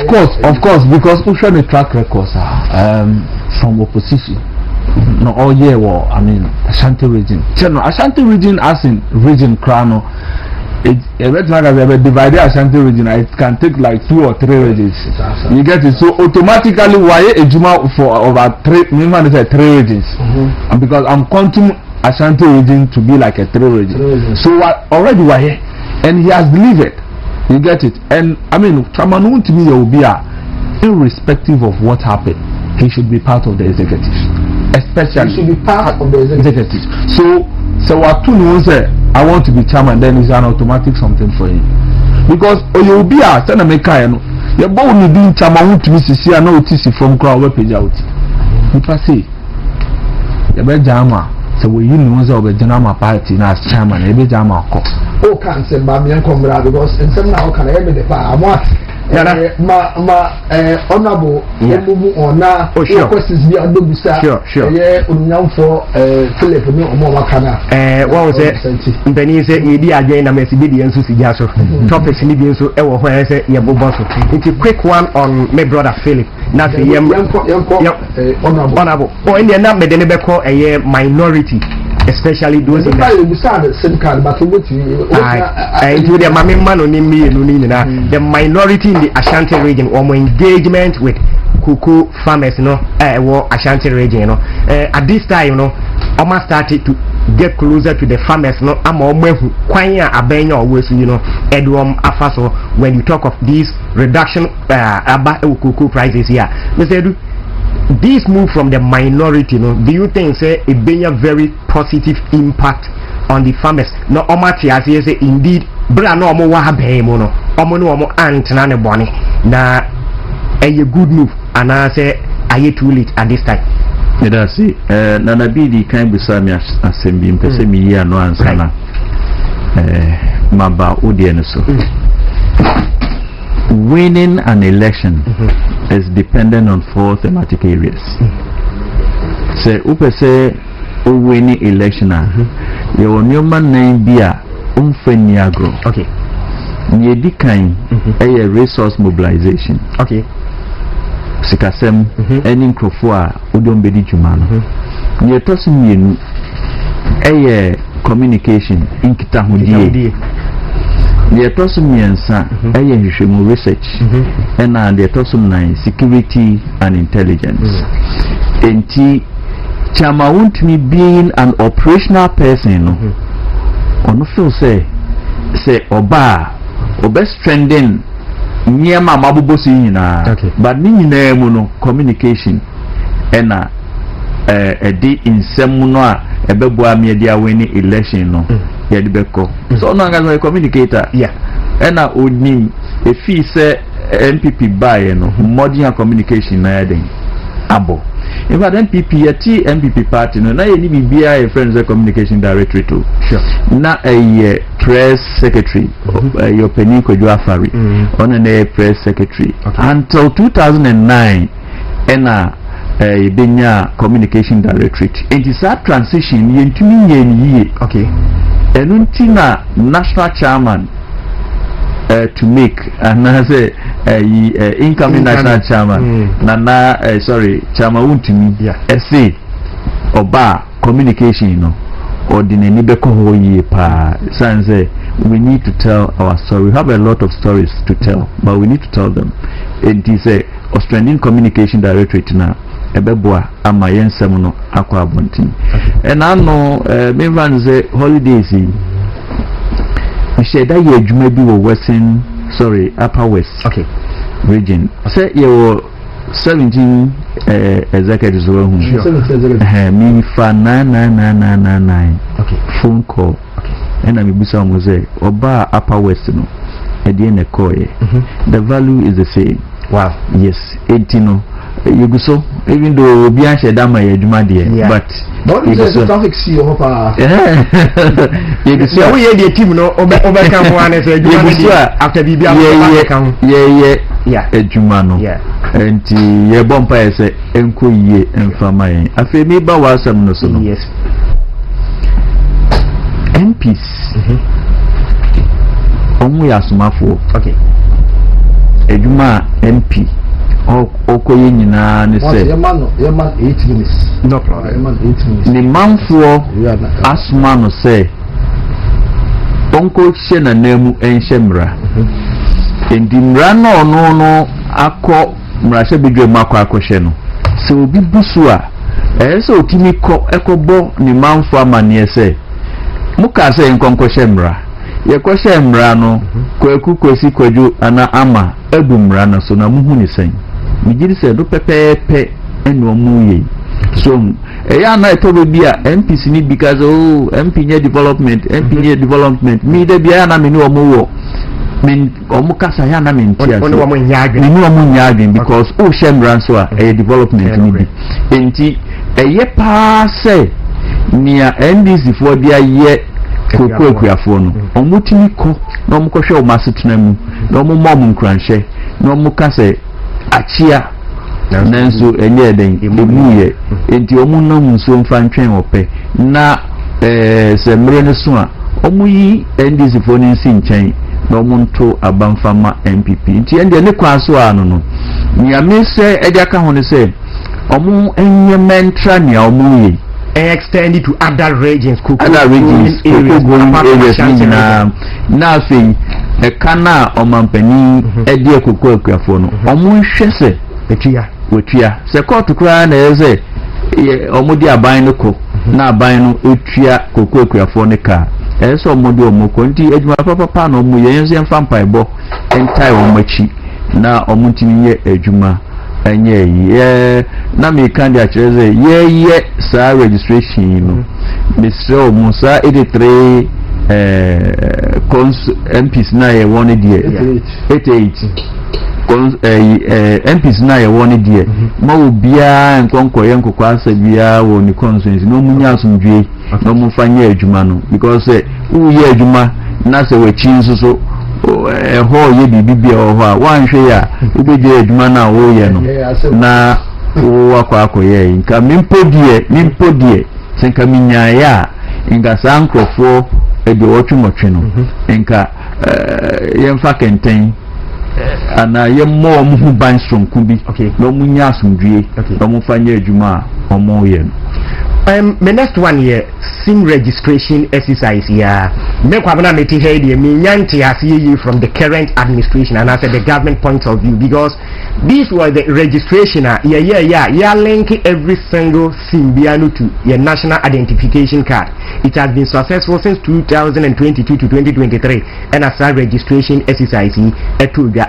course, because we show the track records from opposition. No, all year war. I mean, Ashanti region. Ashanti region, as in region Krano, it's divided Ashanti region. It can take like 2 or 3 regions. You get it. So automatically, why a Juma for over 3 regions? And because I'm counting Ashanti region to be like a 3 region. So already why, and he has delivered. You get it. And I mean, Tramanun to me will be irrespective of what happened, he should be part of the executive. Especially should be part of the executive. So what two knows I want to be chairman, then it's an automatic something for him. Because you'll be a send a maker, you're born to be chairman to be see I know TC from crowd page out. If I say the bed jama, so we know the general party as chairman, a bit jama. Oh, can't say Bamian Combra because in some now can I be the power. Honorable, or now, questions be a do sure. For Philip, no more Kana. What was it? Benny said, you again, a message and Susie Jasso. Topics in Libyan, so where I say, Yabobasso. It's a quick one on my brother Philip. Not a young honorable. Or in the number, they never call a minority. Especially those in the same kind, but the minority in the Ashanti region or more engagement with cocoa farmers, Ashanti region, at this time, almost started to get closer to the farmers, I'm almost quite a bang always, Edwom Afaso, when you talk of these reduction cocoa prices here. Mr. This move from the minority, do you think say it be a very positive impact on the farmers? No, Omati say indeed, bra no mo wa habe mo no, omo no omo ant na ne boni na a good move, and I say are too late at this time. Yeah, see, Nana Bidi can be sami assembly, mpese mi ya no answer na maba odiene so. Winning an election is dependent on 4 thematic areas. Say, upe say, winning election, your new man name be a unfeniagro. Okay. Nyedikain, a resource mobilization. Okay. Sikasem, any crofua, udom bedi jumano. ye tosu mienu communication inkita hodie ye tosu miensa hwehwemu research and the tosu 9 security and intelligence enti chama won't me being an operational person ono feel say oba strengthen nyema mabubosi nyina but ni nyina mu no communication ena di insem no a ebebo am ye dia win election no ye de beko so no anga communicator ena odnim e fi se MPP buy no modern communication na yeden abo if at MPP yeti MPP party no na ye ni bibia e friends communication directory to na a press secretary your Penny Ofori-Atta on a press secretary until 2009 ena benya communication directorate and it's that transition yentumi yenye enuntina national chairman to make another incoming national chairman nana chairman wuntumi say oba communication no ordinary beko hoye pa sanze we need to tell our story. We have a lot of stories to tell, but we need to tell them. It is a Australian communication directorate now ebeboa ama yensem no akwa abontin and I know me van say holidays we said that ye adwuma bi wo western upper west region say you 17 executives were who me fa 99999 phone call and I'm busa mo say oba upper west no e dey na call the value is the same. Wow. Yes, 18 you go so even though be an shedama yeduma there but you go traffic see over you go so we the team no overcome one say after bibia eduma no and ye bompa say enko yie emfama yen afi me ba wasam no so no yes MPs omu ya sumafo eduma MP okoye nyina ne say yman 8 minutes no problem yman 8 minutes ni manfo asuma no say onko hye na namu enhye mra endi mra no akọ mra hye bedwe makọ akọhye no so obi busu a so otimi ekobo ni manfo amane say muka say nkonko hye mra ye ko hye mra no kwaku kwesi kwaju ana ama ebu mra na so na muhu ni sen mijiri se do pepepe enu omuye so ya na etobe bia MPC ni because MP nye development mi de bia na me ni omuwo min omukasa ya na min tia so ni omu nyaadwen because o shemran so a development ni bi enti eye pa se nia NDC for dia ye kokokuafo no omutimi ko na omukohwe omasetena mu na omumom nkranhye na omukase achia nanso enye den emuye enti omunam nso mfa ntwen ope na se mre ne so a omuyi NDC fo ni nsi nchen na omunto abamfama MPP enti ende ne kwaso ano no nyame se ede aka ho ne se omu enye mentra ne omuyi extend it to other regions areas na fe e kana omampani ede ekoko akuafo no omu hwe se wetua se court kura na eze omudi aban no ko na aban no etua koko akuafo ne ka so omudi omoko nti edwuma papa na omu yenze mfa mpaebo entai omachi na omuntini ye edwuma enye yi na me kan dia kireze ye sa registration no Mr. Musa 83 MPs na ye one die 88 MPs na ye one die ma obia nkonko ye nkoko asa bia wo ni consensus no munya asomdwe no mufanye adwuma no because wo ye adwuma na se we chi nso ho ye bibia ho a wanhwe ya ubeje adwuma na wo ye no na wo akwa ye nka mimpodie senka minyaya nka sankrofo ede wotwemotwe no nka yemfa kenten ana yemmo mu ban sonku bi no munya asomdue no mufanye adwuma omo ye no My next one here, SIM registration exercise. Yeah, me kwabena meti here the me nyanti asiye from the current administration and as the government point of view, because this was the registration. Yeah, link every single SIM bianu to your national identification card. It has been successful since 2022 to 2023, and as a registration exercise,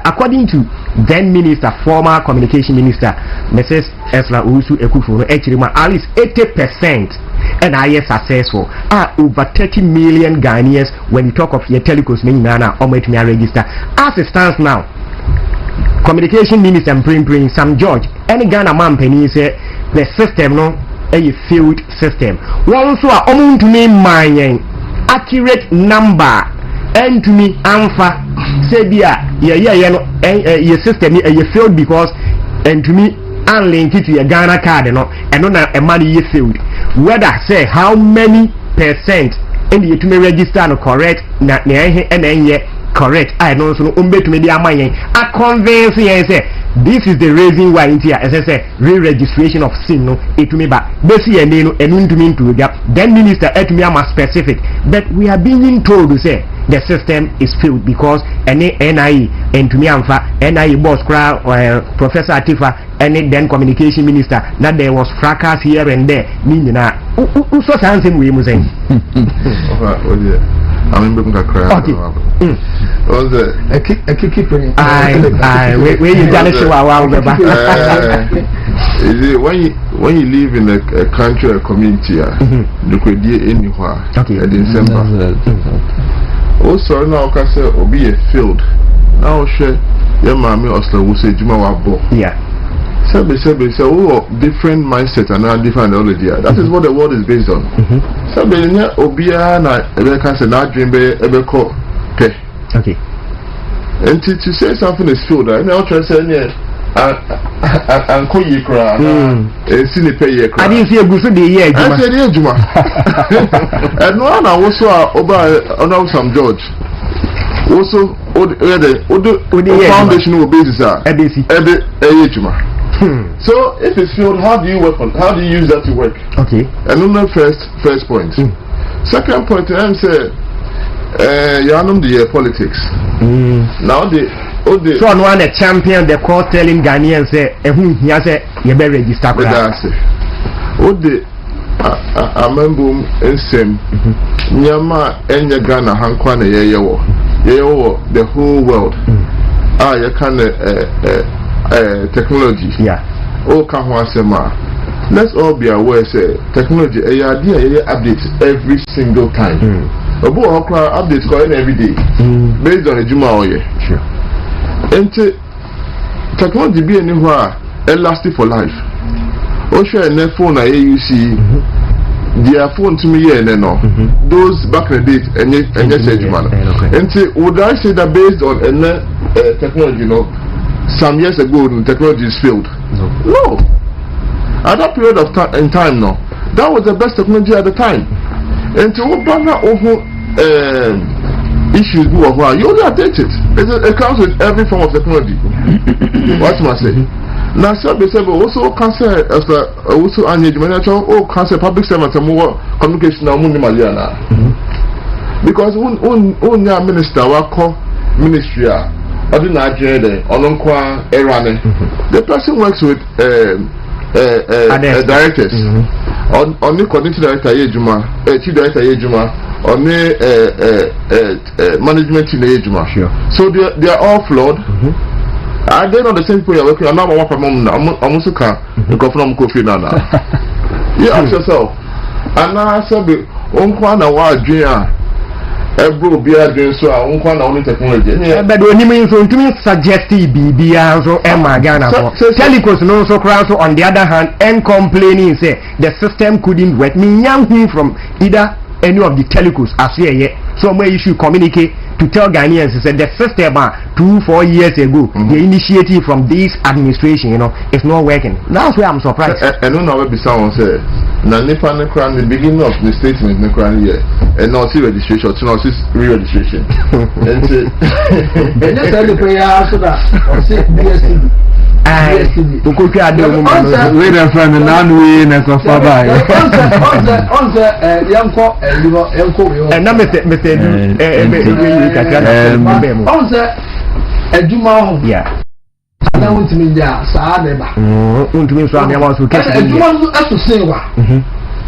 according to then minister, former communication minister, Mrs. Esra Usu Ekufo, actually at least 80%, and I is successful. Over 30 million Ghanaians when you talk of your telecos, or register. As it stands now, communication minister and Sam George, any Ghana man penny say the system no a failed system. One so to me my accurate number and to me alpha say your system you failed because and to me and link it to your Ghana card and on a money you failed. Whether say how many percent and you to me register no correct na and then correct. I know so to me a convince say this is the reason why in here as I say re-registration of SIM no it to me back basically and to me to gap then minister at me am specific, but we are being told to say the system is failed because any NIE and to me amfa NIE boss crowd Professor Atifa and then communication minister that there was fracas here and there meaning so something we must say I mean, okay. Where you gonna show our when you live in a country or community, you could be anywhere. Okay. In December. Also, now can say be a field. Now share your mommy or so will say Juma Wabo. Yeah. So different mindset and different ideology. That is what the world is based on. So obia na ebe can say na dream be ebe ko pe. Okay. And to say something is field, I now try to say and ko ye kra na si ne pay ye kra. I didn't see a good day here. I said ye juma. And no na wo so oba ona Sam George. Also foundation will basis ebe juma. So if it's field, how do you work on? How do you use that to work? Okay. And on the first point. Second point, I say, you know the politics. Now the so no one a champion the call telling Ghanaians say, who he has a you better register. I remember in same Nyama enya Ghana hankwana yeyewo the whole world. You can technology. Yeah. Let's all be aware say technology updates every single time. Updates going every day based on the Juma oye. Sure. And technology be anywhere elastic for life. Share a phone AUC their phone to me those back in the day and yes Juma. And would I say that based on technology some years ago technology is failed? No. At that period of time now, that was the best technology at the time. And to issues you only update it. It comes with every form of technology. What must I say? Now also cancer as also cancer public servants and more communication because minister ministry the person works with directors on the coordinating director chief director on the management team sure. So they are all flawed. Are they not the same people you're working on? I'm from Kofi Nana. You ask yourself, and now I said Ebro be doing so only technology. But when you mean so to me suggest BB so Emma Ghana telecos no so crowd so on the other hand and complaining say the system couldn't work. Me young from either any of the telecos as here so where you should communicate to tell Ghanaians said the system 2-4 years ago the initiative from this administration it's not working. That's where I'm surprised. I don't know what someone said. Now Nipa Nekran the beginning of the statement Nekran here and now see registration to now see re-registration. And just the prayer so that Ukukwi ade mu we the friend now we na so far by on yanko we na Mr. on say aduma ho yeah na untimi dia saa de ba untimi so amia so kesi aduma so asosewa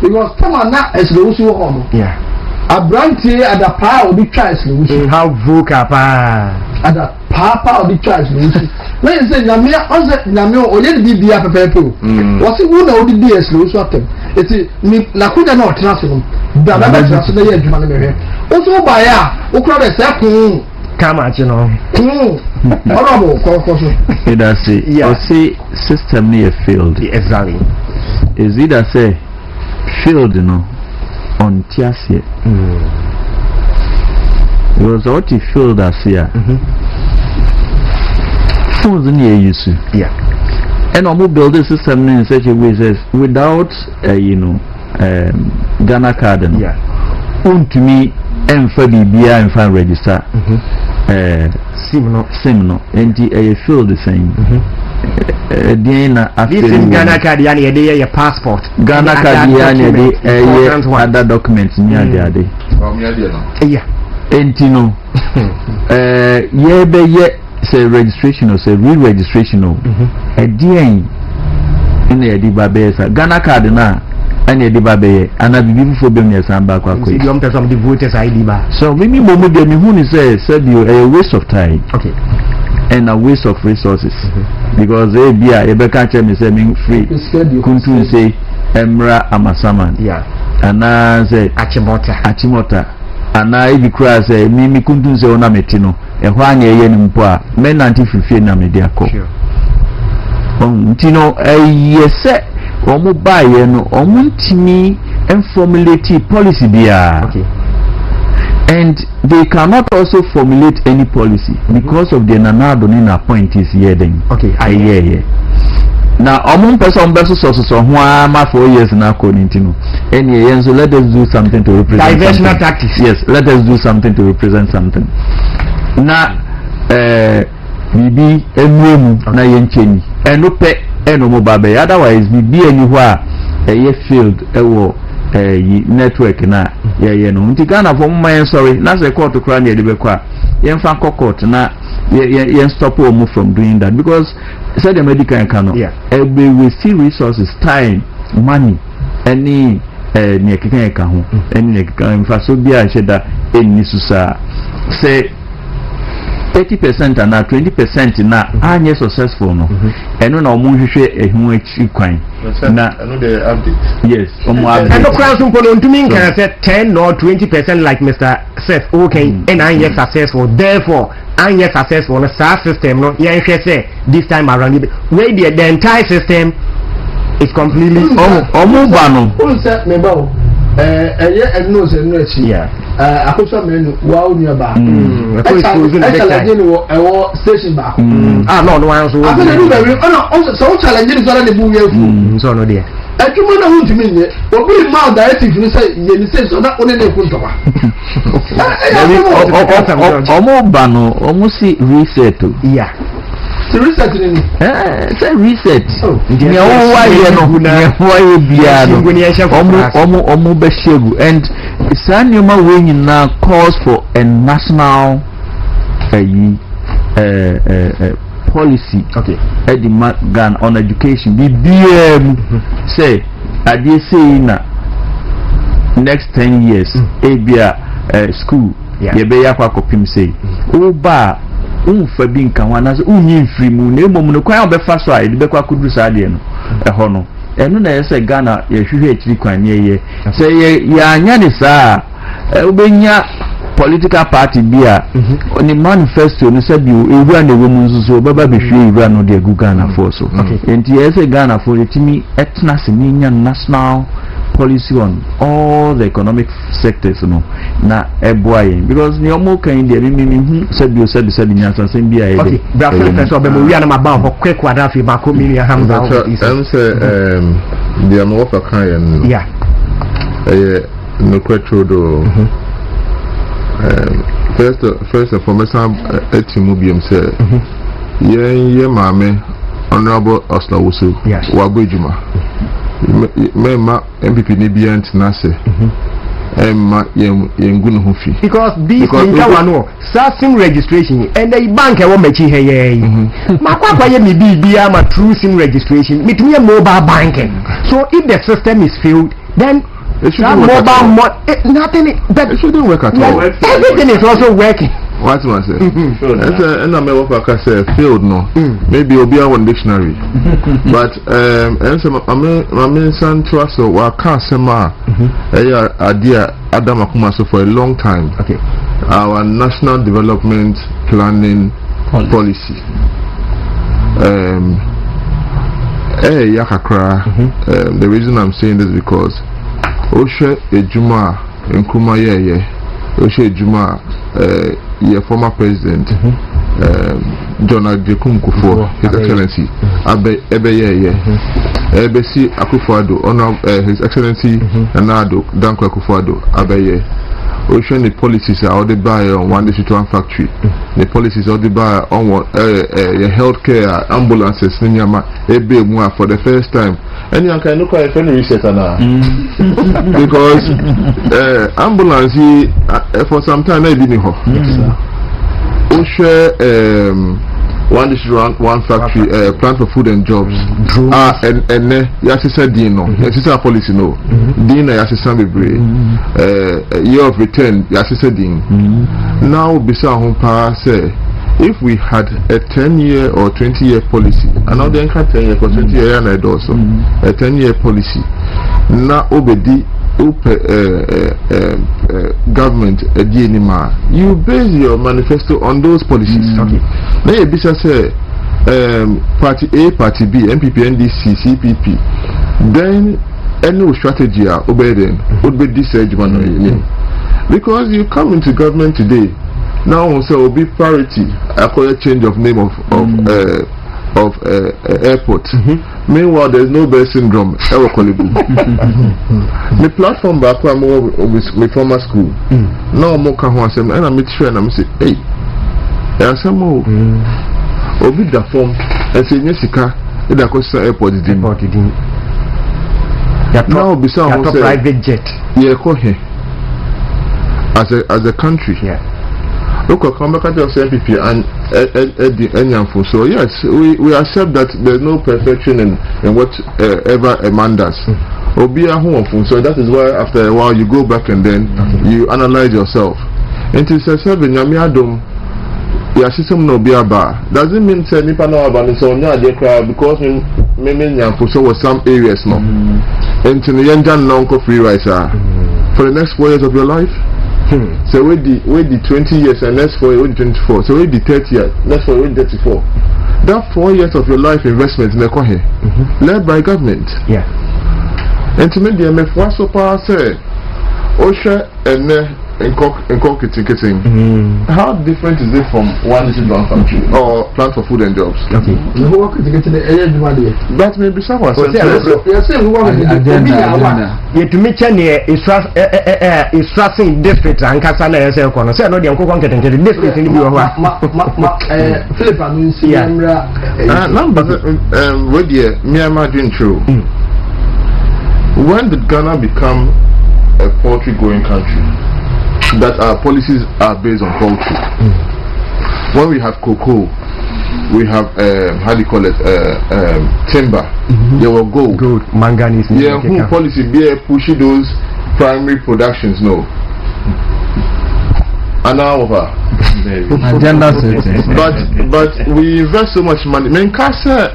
because come na esle usu ho no yeah abrantie ada pa obi try esle usu how vocal pa ada papa obi try esle usu na say nyame oye de bibia pepepe o wasi wu na odi di esle usu atem eti ni na kunya na otena so no da ba tena so na ye aduma na mehwe usu ba ya ukura de se kun kama chi no honorable kokoso it I say or say system near field exactly is it I say field no on tiasie because what you feel that here phones near you see yeah and I'm build the system in such a way that without Ghana card yeah to me and for BBI and fan register sim no and I feel the same this is Ghana card yani your passport Ghana card yani other documents near the yeah and you know say registration or say re-registration or a DN in the Adibabesa Ghana card na and the Babe and I believe for them yes I'm back some the voters ID ba so maybe momo de me who said you a waste of time okay and a waste of resources because they be a beka me say me free kuntu say emra amasaman yeah and say achimota and I be cry say me kuntu say ona metino e ho anya ye ni mpo a me nanti fifie na me dia ko ntino yese omo baye no omo ntimi formulate policy bia okay and they cannot also formulate any policy because of the nanado ni appointees here then okay yeah now omo person beso so ho ama 4 years na ko ntino any so let us do something to represent diversional tactics yes let us do something to represent something na bibi enwemu na yencheni enope enomo babe otherwise bibi eni ho a ye field ewo network na ye no nti Ghana for mma sorry na say court kra na edebe kwa ye mfa court na ye stop omo from doing that because said the medical cannot we see resources time money any ne keke ka ho any ne keke mfa so bia sheda eni susa say 30% and 20% na anye successful no eno na omo hwehwe ehun achi kwan na I know the update yes omo update and the crown simple on to mean can say 10 or 20% like Mr. Seth okay and I am successful therefore I am successful on a SaaS system no yeah say this time around where the entire system is completely omo ba no say me ba eno se no achi akoso menu wa onu ba ewo station ba no one so after do be no so challenge ni so na bu we so no there atuma na hu ntumi nye obi ma directive ni say ye ni say so na one na ku ntoba omo ba no omo si reset yeah the reset ni say reset ni o wa ye no ni wa ye bia no omo be shegu and sanima we nyina calls for a national policy okay at the Ghana on education BBM say I dey say na next 10 years ebia school ye be yakwa kopim say oba unfa bi nka wana so unyi mfiri mu na emom no kwan obefa so a ede bekwa kuduru sa de no eho no enu na yese Ghana ye hwehwe akiri kwan ye say ye anya ni saa obenya political party bia oni manifesto no sabi ewura na ewom nsuso baba behwe ewura no de gu Ghana for so enti yese Ghana for etimi etna se ninya national policy on all the economic sectors no na eboye because ni omo kan de mi sabi nyansa sem bia ye okay bra first obe mo wi na maba ho quick wadafi ba ko mi hamza say the am offer kan yeah no kwetrodo first and foremost etimu biem say ye mame Honorable Oslawusu, Wabujuma, Mema MPP Nibian Nase, Emma Yengun Hufi. Because this Ninkawano, SIM registration, and the bank I want to hey. Makwa me be a true SIM registration, with me a mobile banking. So if the system is failed, then it shouldn't work at all. Nothing, but it shouldn't work at all. Everything is also working. What was it? And I may work like I said, field no. Maybe it'll be one dictionary. But and some I mean son to us so I can't say ma idea Adam Akumaso for a long time. Okay. Our national development planning policy. Yakakra. The reason I'm saying this is because Oshe Ejuma Nkuma Oshe Ejuma your former president John Agyekum Kufuor, His Excellency Ebesi Akufo-Addo, His Excellency Nana-Addo Dankwa Akufo-Addo Abeye. Ocean the policies are all the buy on one district one factory. The policies all the buy on healthcare ambulances for the first time. And you can look at any research now. Because ambulance for some time I didn't know. Ocean one district one factory plan for food and jobs. And yasisa dino yasisa policy no dino yasisa bebre year of return yasisa din. Now bisa humpa say if we had a 10-year or 20-year policy, and now they can't 10 year because 20 year and also a 10-year policy. Now obedi government you base your manifesto on those policies. Now you bisa say party A, party B, MPP, NDC, CPP. Then any strategy obey them would be this because you come into government today. Now also will be parity. I call a change of name of airport. Meanwhile, there's no best syndrome. The platform back when my former school. Now I'm and I meet friend and I say, hey, there's some more. Obi the form and say Jessica, it cost airport is now beside private jet. Yeah, call here as a country. Yeah. Look, come back at your MPP and so yes, we accept that there's no perfection in whatever a man does. So that is why after a while you go back and then you analyze yourself. And to say your system no be about doesn't mean say nipa no about so nya dey cry because me so was some areas no. And to the young non free rider for the next 4 years of your life. So with the 20 years and next 4 years with 24. So with the 30 years, next 4 years with 34. That 4 years of your life investment in the Kohe, led by government. Yeah. And to me the MF so far say Osha and kitting. How different is it from one district country or plan for food and jobs? Okay. That may be someone. You to me Chania is trusting district and Casana as a corner. Say no, the uncle wanted to get district in the Philip, I mean, see, number with the Myanmar doing true. When did Ghana become a poultry growing country? That our policies are based on poultry. When we have cocoa, we have how do you call it? Timber. There will gold, manganese. Yeah, who policy be pushing those primary productions? No. An hour. Agenda setting. But we invest so much money. Men can't say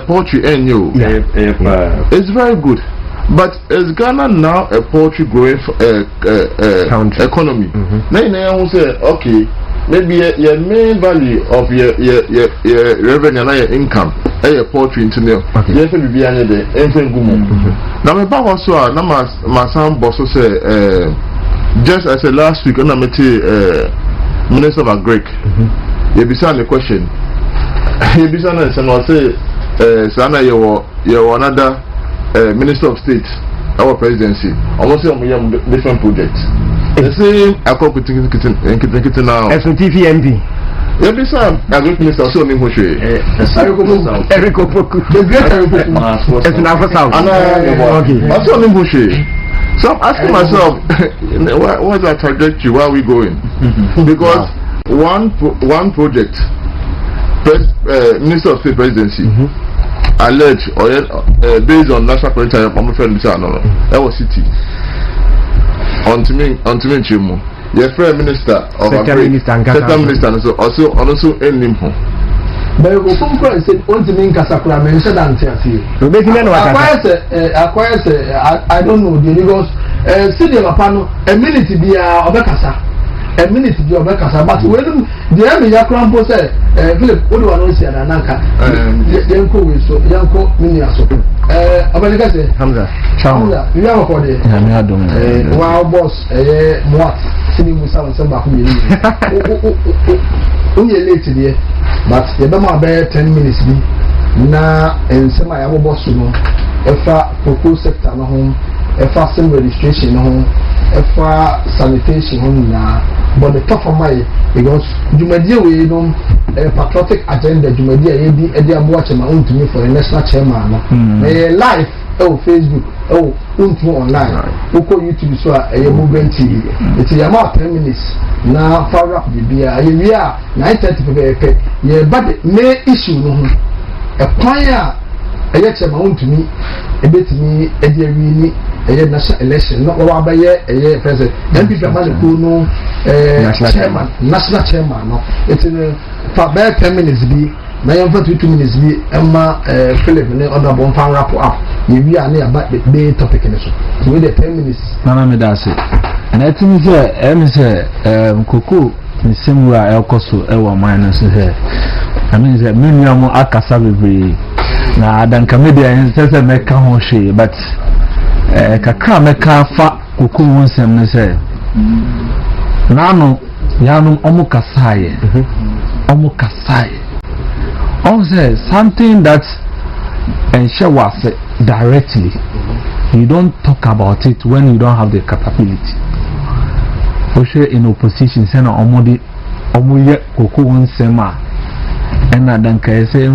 poultry and you. It's very good. But is Ghana now a poultry growing economy? Now you say, okay, maybe your main value of your revenue and your income, your poultry into there. Yes, we be under the infant gumo. Now my back also, now my son boss say, just as last week, when I met Minister of Agric, he began the question. He began and say, Sana, you're another. Minister of State, our presidency, almost different projects. The same now. SNTV MV. Every time I go to Minister, so name Hoshe. Eric Opoku. The great Eric Opoku. It's not for South. Okay. I saw name Hoshe. So I'm asking myself, what's our trajectory? Where are we going? Because one project, Minister of State Presidency, alleged or based on national priority, I'm afraid that was city. On to me, Chimu. Your friend minister of second minister also in Limpo. But you go from Christ and want to mean Casacra, mentioned Antiasi. I don't know, because City of Apano, a minute to be Obekasa, a minute to be Obekasa, but when the Army Yakrampo said, Philip, what do I know? Said Anaka, Yanko, so Yanko Miniaso. America say, Hamza, you have a body. Wow, boss, what? Sitting with some back only late today, but the Bama bear 10 minutes be now and semi our boss no if a proposed sector no home, if a sim registration no home, if a sanitation home now, but the top of my because you may deal with a patriotic agenda, you may deal with watching my own to me for a national chairman. Live Facebook, online, YouTube, so a movement TV. It's about 10 minutes. Now, far up the beer, we are 9:30 yeah, but may issue no a choir. I get my own to me, a bit to me, a dear me, a national election, not over by a president. Then people no national chairman, no. It's in for about 10 minutes be. Na yɛn fa 2 minutes bi ɛma Philip ne ɔda bɔ nfa wrap up yɛwi a ne aba the topic ne so we the 10 minutes nana me da se and I think say koko nsɛm a ɛkɔ so ɛwɔ man no so sɛ I mean say me nua mo akasa bebree na adanka media sɛ mɛka ho hwee but kakra mɛka fa koko ho nsɛm ne sɛ nano yanom ɔmo kasaayɛ also something that ensure was directly. You don't talk about it when you don't have the capability. For sure in opposition, say na omoye koko nsema and then can say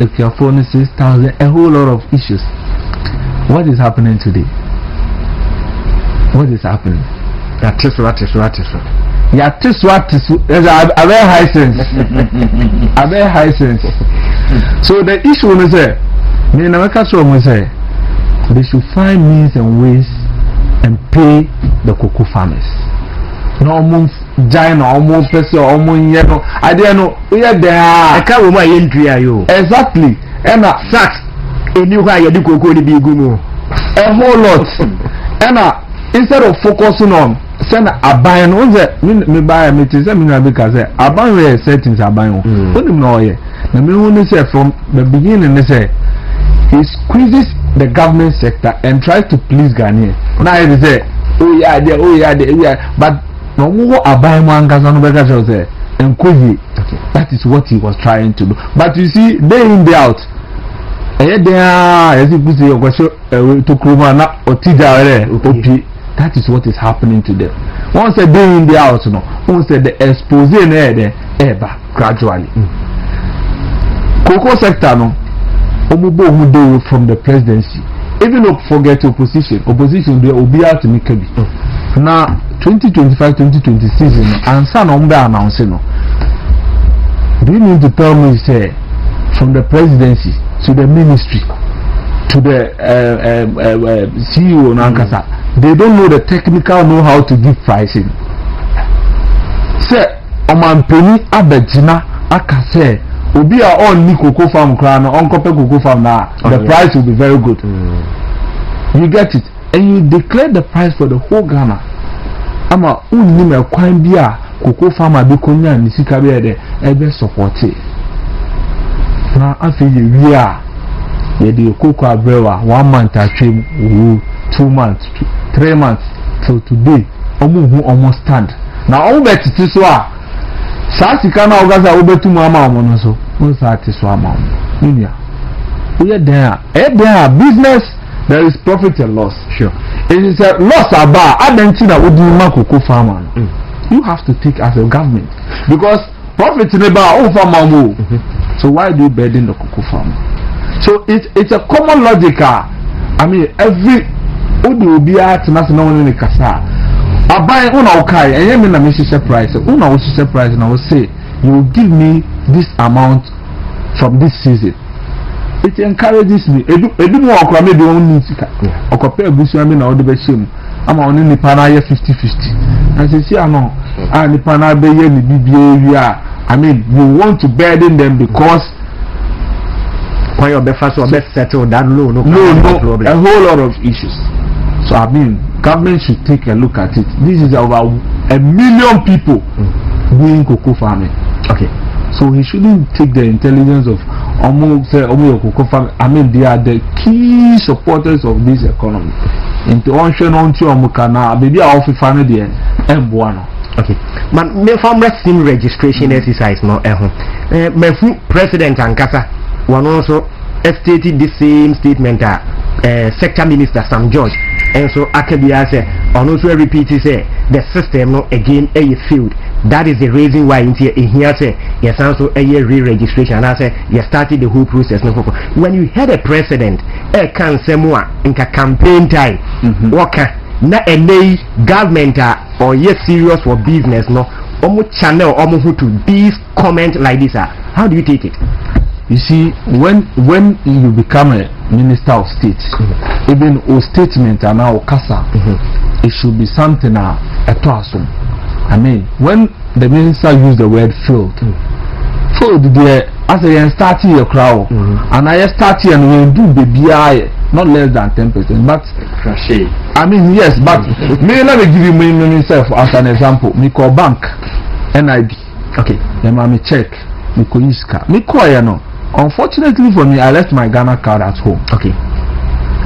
if your phone is 6,000, a whole lot of issues. What is happening today? What is happening? Yeah, this what is a very high sense. A very high sense. So the issue is that they should find means and ways and pay the cocoa farmers. No more giant, almost person, almost yellow. I didn't know. We are there. I can't remember you. Exactly. And a sack. And you have your cocoa to be good. A whole lot. And instead of focusing on send a buy no me buy me say me na because a buy we settings a buy what do know here na me who say from the beginning say he squeezes the government sector and tries to please Ghanaian now he say oh yeah but no more a buy man gaza no better say encourage that is what he was trying to do but you see day in day out there as you say to Kruma na otija opi. That is what is happening to them. Once a day in the out, no. Once the expose gradually. Cocoa sector, no. Omubo who from the presidency. Even if forget opposition they will be out to make it. Now 2025-2026 season, and some announcing no. Do you mean to tell me say from the presidency to the ministry to the CEO Nankasa? They don't know the technical know-how to give pricing. Say, Omanpeni Abedina Akase, Obi are all ni cocoa farm crown, on copper cocoa farm now. The price will be very good. You get it, and you declare the price for the whole Ghana. Ama unime kwambia cocoa farmer be konya ni sikabe de ebe support it. Na afi we are the cocoa abrewa 1 month atwem 2 months 3 months till today almost stand now all bet it so sa sika na ogaza obetu mama no so won sa ti so ama nya we are there business there is profit and loss sure it is a loss about adentina wodi makoko farmer you have to take as a government because profit never over mamu. So why do you burden the cocoa farmer? So it's a common logic. I mean, every Udu be at national in the Kasa. I buy una okay, and you mean a Mrs. Price. Una was surprise, and I will say, you will give me this amount from this season. It encourages me. Edu mo okra me do on sika. Okope abusu am na ode be shem. Ama oni nipa na ye 50-50. And say ano, nipa na be ye ni bibia. I mean, you want to burden them because when your best settle that loan, no, a whole lot of issues. So I mean, government should take a look at it. This is about 1 million people doing cocoa farming. Okay. So he shouldn't take the intelligence of cocoa farming. I mean, they are the key supporters of this economy. Into baby farming the okay. Man, me farm sim registration exercise no me president Ankasa one also stated the same statement sector minister Sam George and so Akabia said and also repeat say the system no again failed. That is the reason why in here say yes also re-registration and I say you started the whole process. When you had a president can say more in campaign time na any government or yes serious for business no channel to this comment like this how do you take it? You see, when you become a minister of state, even a statement and now kasa, it should be something a awesome. I mean, when the minister used the word field there as I start your crowd and I start here and we do the BI not less than 10%, but I mean yes, but me let me give you myself as an example. Me call bank NIB. Okay. Then me check. Me call Iska. Me call you know. Unfortunately for me, I left my Ghana card at home. Okay.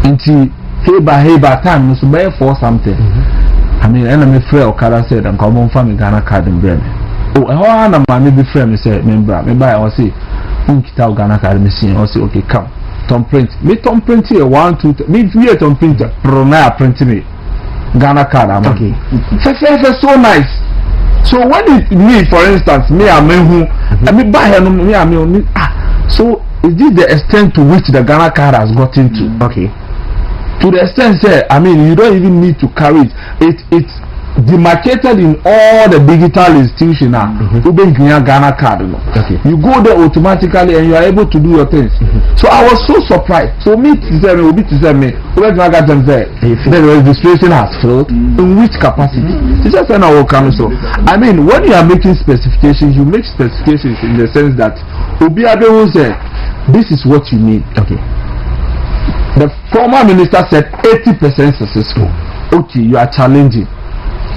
Until hey by time so buy for something. I mean, enemy friend Okada said I'm come on from Ghana card in Bremen. Oh, I want to be friend. Me say member. Me buy or say, kita Ghana card machine. Or say okay come. Tom print. Me Tom print here 1 2 3. Me we Tom print. Pronaya print me Ghana card. Okay. So nice. So when it me for instance me I mean who I me buy me I mean so is this the extent to which the Ghana card has gotten to? Okay. To the extent say I mean you don't even need to carry it. It's demarcated in all the digital institutions now. Ghana card. Okay. You go there automatically and you are able to do your things. So I was so surprised. So me to say me the registration has failed. In which capacity? I mean when you are making specifications, you make specifications in the sense that Obiabe will say this is what you need. Okay. The former minister said 80% successful. Okay, you are challenging.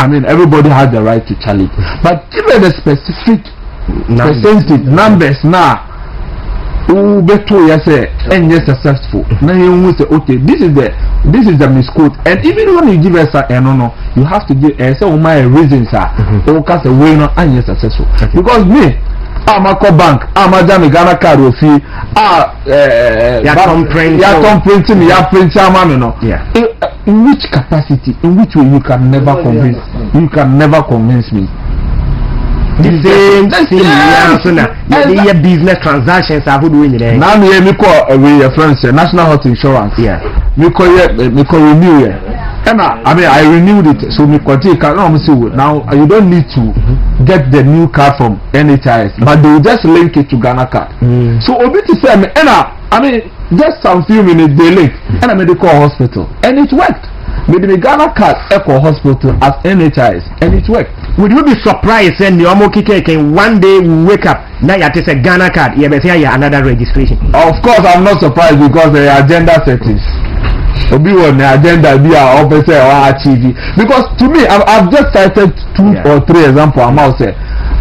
I mean, everybody has the right to challenge, but given the specific percentage numbers now, who better you say and yes successful. Now you will say, okay, this is the misquote, and even when you give us no, you have to give say my reasons are okay, the way not and yes successful because me. I'm a bank. I'm a Ghana card of fee. Printing. Yeah. In which capacity? In which way you can never convince? You can never convince me. The same thing. Yeah, business transactions are doing it. Now me call your friends National Health Insurance. Yeah. Me call renew it. I mean I renewed it, so me continue. Now you don't need to get the new card from NHIS, but they will just link it to Ghana card. So Obi to say me, I mean just some few minutes they link, and I made the call hospital, and it worked. Made the Ghana card echo hospital as NHIS, and it worked. Would you be surprised when your can one day wake up now you take a Ghana card, you say another registration? Of course, I'm not surprised because the agenda settings. Obi on the agenda be our officer or achieve because to me I've just cited 2 or 3 examples. I'm out say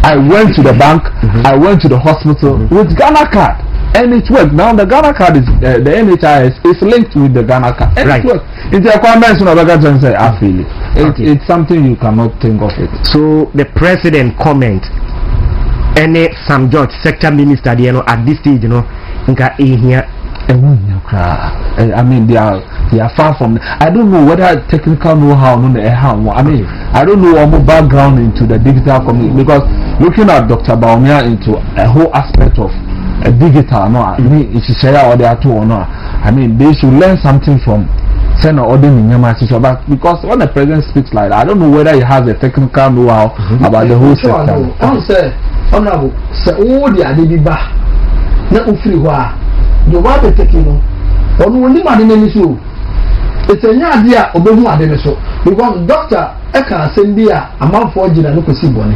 I went to the bank, I went to the hospital with Ghana card and it worked. Now the Ghana card is the NHIS is linked with the Ghana card and it works. It's a convention of say I feel it. It's something you cannot think of it. So the president comment any Sam George sector minister at this stage here. I mean they are far from. I don't know whether technical know-how. I mean I don't know our background into the digital community because looking at Dr. Baumia into a whole aspect of digital, no, I mean, it's or they are two or no. I mean, they should learn something from Senator Odin but because when the president speaks like that, I don't know whether he has a technical know-how about the whole sector. Honorable, so all the Adiba, not free wa, the water taking on only man in any show. It's a new idea of the one because Doctor Eka Sendia, a month for Jina Lucasiboni.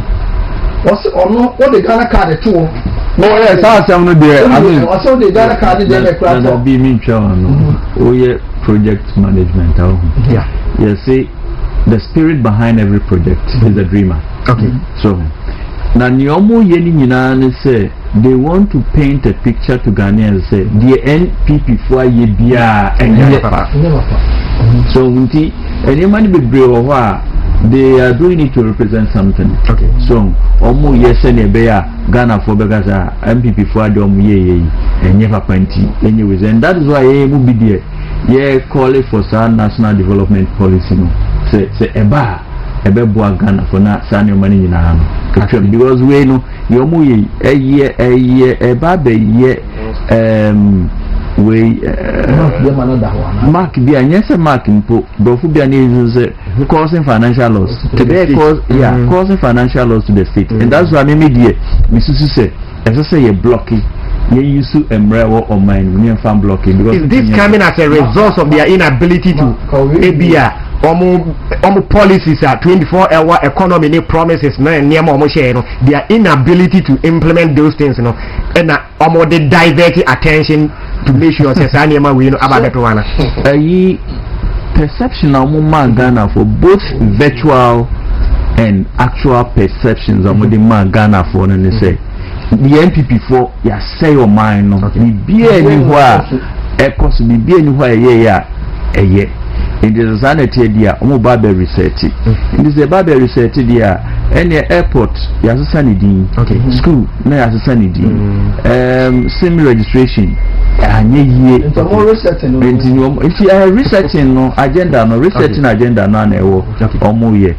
Was or no, what the Ghana card at two. No, yes, I'm not there. I mean, also the Ghana card in the be me, oh, yeah, project management. Yeah. You see, the spirit behind every project is a dreamer. Okay. So, now, Nyomo Yeni say they want to paint a picture to Ghanaians say the NPP for ye bia and so any money be brave they are doing it to represent something. Okay. So Omo yes and Ghana for Begaza MPP for the ye and never plenty anyways, and that is why he will be there. Yeah, call it for some national development policy. No, say eba Ghana for not signing money in a hand. Because we know your movie a year we mark be and yes a mark in Bofubia is causing financial loss today causing financial loss to the state, and that's why maybe dear Mrs. say as I say a blocking you used to embrace or mine when you fan blocking because is this coming as a result of their inability to ABR policies are 24-hour economy promises no and their inability to implement those things, you know, and they divert attention to make sure we know about that one. Perception of Ghana for both virtual and actual perceptions of the Ghana for and they say the NPP for ya say your mind no be anywhere because be anywhere yeah. It is a sanity idea, Barber research. It is a Barber research idea. Any airport, yes, a sanity. Okay. School, no, as a sanity. SIM registration. It's more researching. If you are researching no agenda, no researching agenda, no, or more year.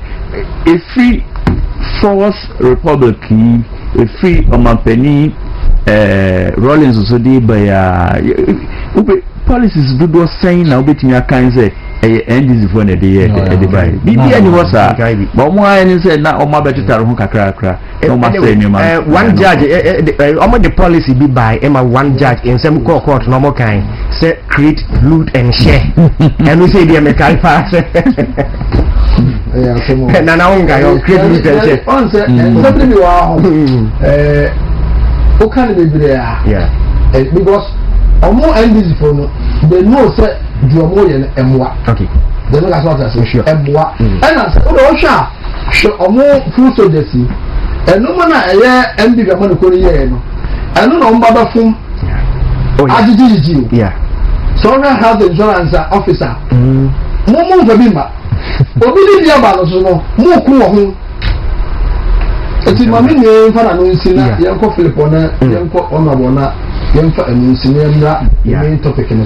A free force republic, a free Omampeni, Rollins Society by policies do those saying now between your kinds of end is for the year buy BBN was but why and said now on my better kakra one judge the policy be by Emma one judge in some court normal kind say create loot and share and we say the American pass and now create loot and share something you are who can be there because Omo NDC for no, they know say the Omo yen emwa. Okay. They know that's what I say. Emwa. And I say, oh sure Omo full soldiers. And no man a NDC man ko ye no. And no mbaba fun. Oh yeah. Yeah. So I have the insurance officer. Mo fa bimba. Obi ni dia ba no so no. Mo ku wo ho. Eti mami ni fa na no nsina ye ko Philip ona ye ko onabona. Main topic in the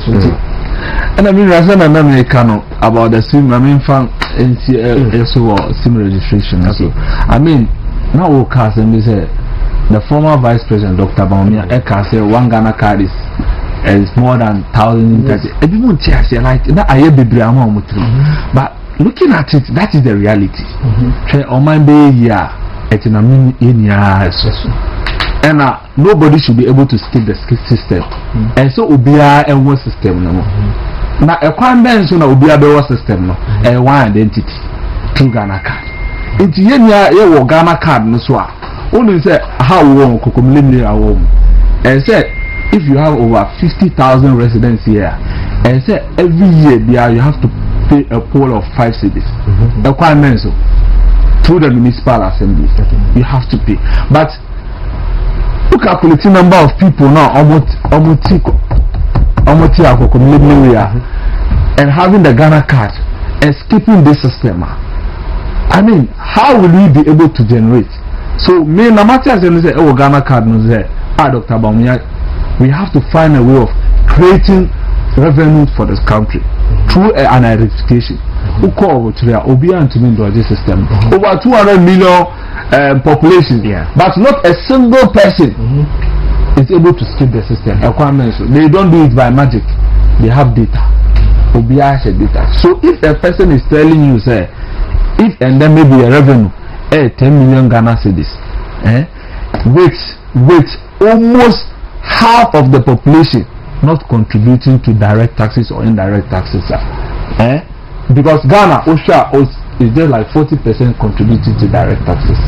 and I mean, Razan and Americano about the SIM, I mean, fan SIM registration. I mean, now we'll cast and they say the former Vice President Dr. Baumia Eka say one Ghana card is more than 1,000. Everyone tells you like that. I be but looking at it, that is the reality. On my bay, yeah, it's in a mini in and nobody should be able to skip the system. And so Ubia and one system no. Now a crime man so now Ubia be one system no. And one identity through Ghana card. It's yenya ye Ghana card no so. Only say how we want kokomlini our and said if you have over 50,000 residents here and say every year you have to pay a poll of 5 cities. A crime man so through the municipal assembly you have to pay. But look at the number of people now almost and having the Ghana card and skipping this system. I mean, how will we be able to generate? So me no matter as you say Ghana card no say Dr. Baumia, we have to find a way of creating revenue for this country through an identification. Who call to their Obia and to me this system over 200 million population, but not a single person is able to skip the system. They don't do it by magic. They have data. Data. So if a person is telling you, say, if and then maybe a revenue, 10 million Ghana cedis, with almost half of the population not contributing to direct taxes or indirect taxes, because Ghana is just like 40% contributing to direct taxes.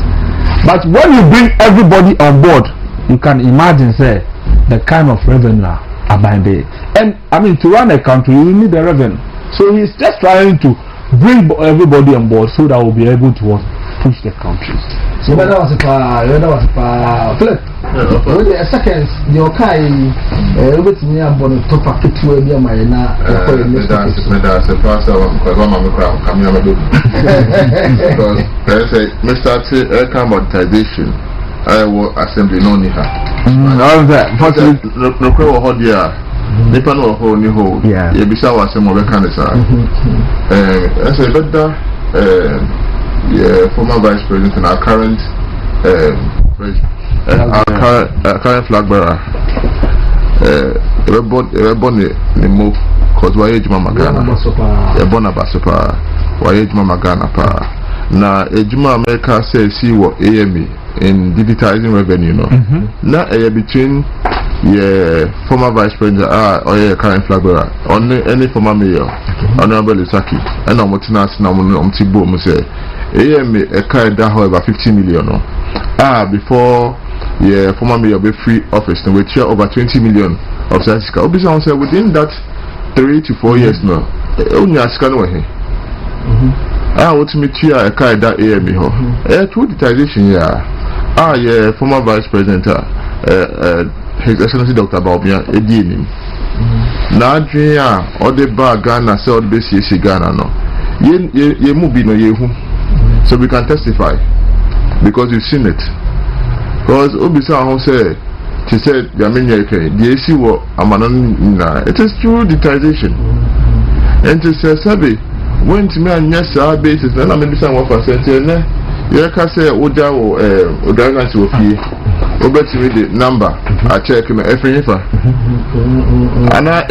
But when you bring everybody on board, you can imagine, say, the kind of revenue abandoned. And I mean, to run a country, you need the revenue. So he's just trying to bring everybody on board so that we'll be able to push the country. So that was Philip. With the seconds, the Okai, everything near Bonnet top up to 2 a my na. Mr. Aircraft monetization. I will assembly no niha. All that. No crow or dear. Nippon or whole new hole. Yeah. Yebisa was some of the cancer. As a better, former vice president and our current flag bearer. Ebony move cause why age mama Ghana. Ebona basopa. Why age mama Ghana pa. Na ejuma America says see what AME in digitizing revenue, no. Now between former vice president or current flag bearer on any former mayor, Honorable Lusaki, and I'm watching us now on Tibo Muse. AME a kind however 50 million, no. Before former mayor be free office, and we share over 20 million of Saska. Obviously, within that 3 to 4 years, no. Only ask what me chia a kind that AME ho. Through digitization, former vice president, His Excellency Dr. Baobia, Edini. Now, all the bar Ghana, sell the base Ghana, no. Ye mubi no yehu. So we can testify because you've seen it. Because Obisa Hon said, she said, Yaminya, the AC war, Amanon, it is true digitization. And to say, Sabi, when to me and yes, our basis, then I may be some 1%. You can say, Oda or Odagan to a fee. Over to the number, I check him every year. And I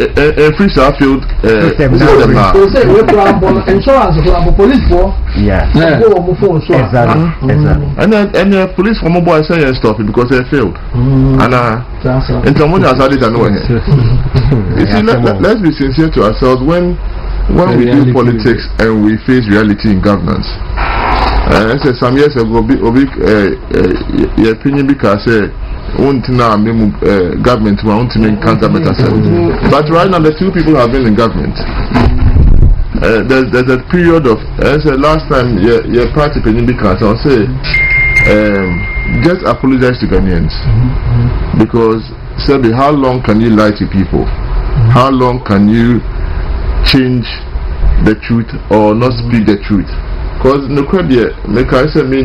free Starfield insurance for police for and then police from mobile say stuff because they failed. And in some money, I didn't know. You see, let's be sincere to ourselves when we do politics and we face reality in governance. I said some years ago, your opinion because government want to make counter better. But right now, the two people have been in government. There's a period of, as last time, your party opinion because I'll say, just apologize to Ghanaians because, Sebi, how long can you lie to people? How long can you change the truth or not speak the truth? Because no credit, make I say me,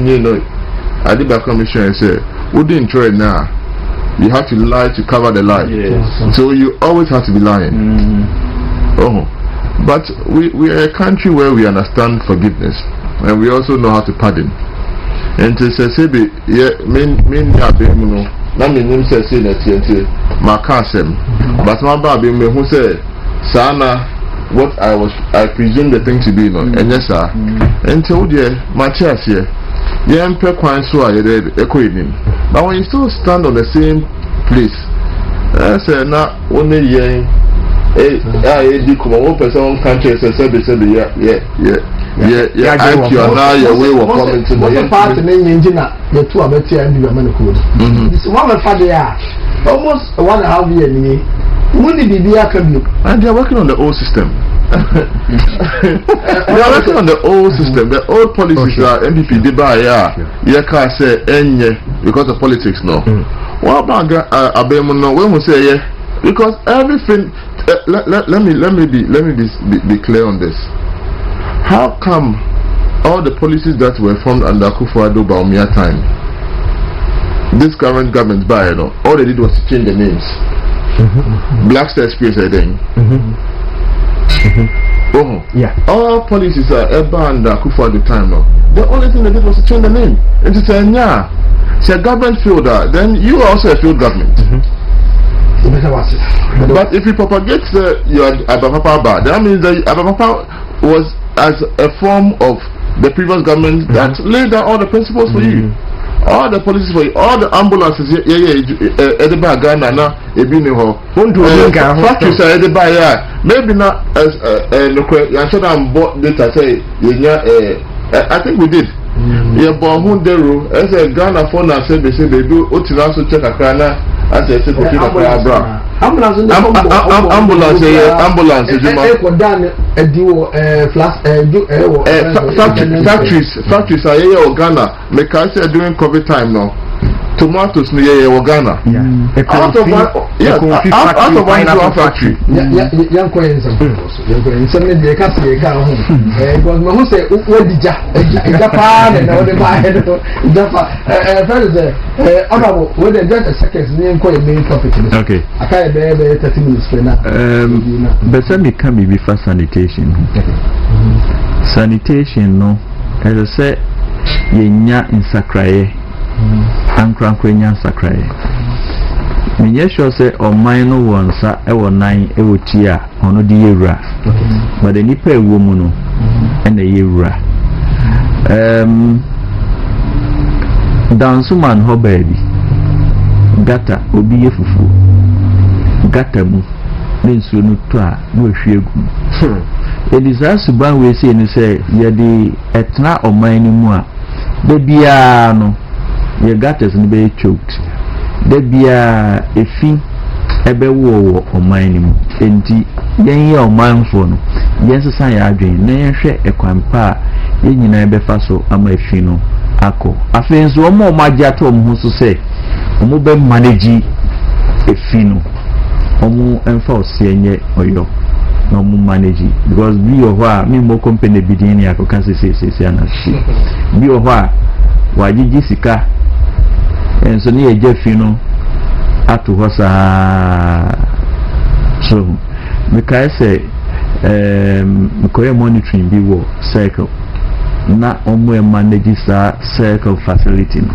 I did back commission and say, we didn't try now. You have to lie to cover the lie. Yes. So you always have to be lying. But we are a country where we understand forgiveness and we also know how to pardon. And to say, but my baby who said, Sana. What I presume the thing to be, no, and yes, sir. And told you, my chest here, so I read equating. But when you still stand on the same place, I said, not only one person country says, you're now your way of coming to the part of the engine, the two are better and you are code. This one of father, almost 1.5 years. And they are working on the old system. They are working on the old system. The old policies are MPP they buy you can't say any because of politics no. What about Abemono when we say because everything let me be clear on this. How come all the policies that were formed under Akufo-Addo Bawumia time, this current government by all they did was to change the names. Black Star Experience, I think. Oh, yeah. All policies are ever under Kufu at the time now. The only thing they did was to change the name. And to say, yeah, it's a government field, then you are also a field government. But if you propagate your Abapapa bar, that means that Abapapa was as a form of the previous government that laid down all the principles for you. All the policies for you, all the ambulances, Edeba Ghana, now, Ebiniho, factories are Edeba, maybe not as I'm sure I'm bought data say, I think we did. Yeah, but who deru as a Ghana phone and said they do Utinaso check a crana as a secretary of Abra. Ambulance, factories are here or Ghana. Make I say during COVID time now. Tomatoes near Ghana. Out of one factory. Young Queens and suddenly they can't see a car home. Because my home say, where did Japan and all the Japan? Honorable, whether just a second name call a main topic. Okay. I can't bear 30 minutes for now. But let me come before sanitation. Sanitation, no, as I said, yenya in Sakrae. Ankrankwenyan sakrae menye sure say oman no wonsa e wonan e wotia ono di yewura but the nipa ewo mu no na yewura dansuman ho baby gata obi yefufu gata mu nensuo no to a no hwiegu elisa suban we say ni say ye di etna oman ni mu a de bia no your gutters and be choked. There be a fin ebe wo o mining enti yen ye o man phone yen sesan ya adwen na yen hwe ekwampa yen nyina ebe fa so ama efin no akọ afenso o mo magya to mo so se o mo be manage efin no o mo enfa o se enye oyo na o mo manage because bi o hwa me mo company bidin ya ko kan se anasi bi o hwa wajiji sika enso ni eje finu atu hosa so because say mkoye monitoring bi wo cycle na omo manage sa cycle facility no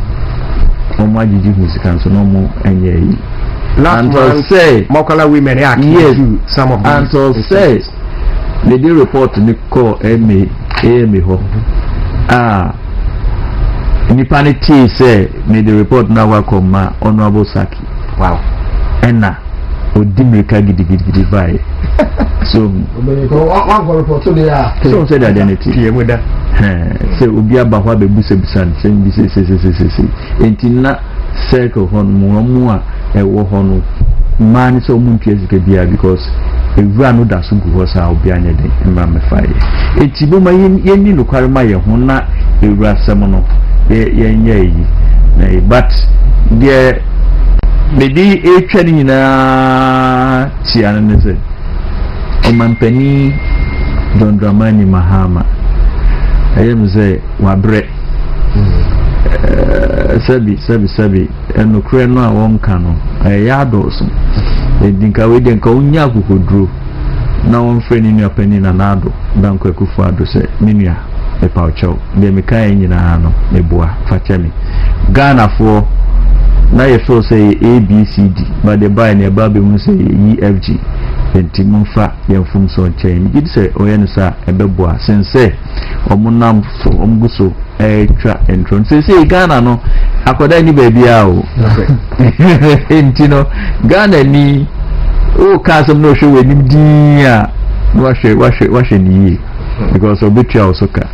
omo ajiji musika so no mo enye yi and say Mokala women are yes some of them and say they did report ni call eme ho Nipani T say made the report now welcome ma honorable Saki. Wow. Enna odimeka gidi by. So one report to the so said identity. Say obi abahwa be busebisan say bi say. Entina circle hon mu a ewo hono man so muntu ezike bia because ewura no da so gu ho sa obi anya den mma mefaye. Enti bo ma yenni nokware ma ye ho na ewura sem no but the maybe a training na tianese o mampani John Dramani Mahama ayem say wabre sabi enokre no a wonka no ayadoso edinka we denka onya kokodro na won freni ni apani na nado danko ekufu ado se menua Paucho, the Mikain in Ano, Nebua, Fatemi. Ghana for now you feel say ABCD, but they buy near Baby will say EFG, and Timunfa, young from son chain. You'd say, Oyansa, a beboa, since say, Omunam so Omguso, a track entrance. Say, Ghana no, I could any baby out. And you know, Ghana ni, oh, Castle no show with him, dear. Wash it, because of which also can.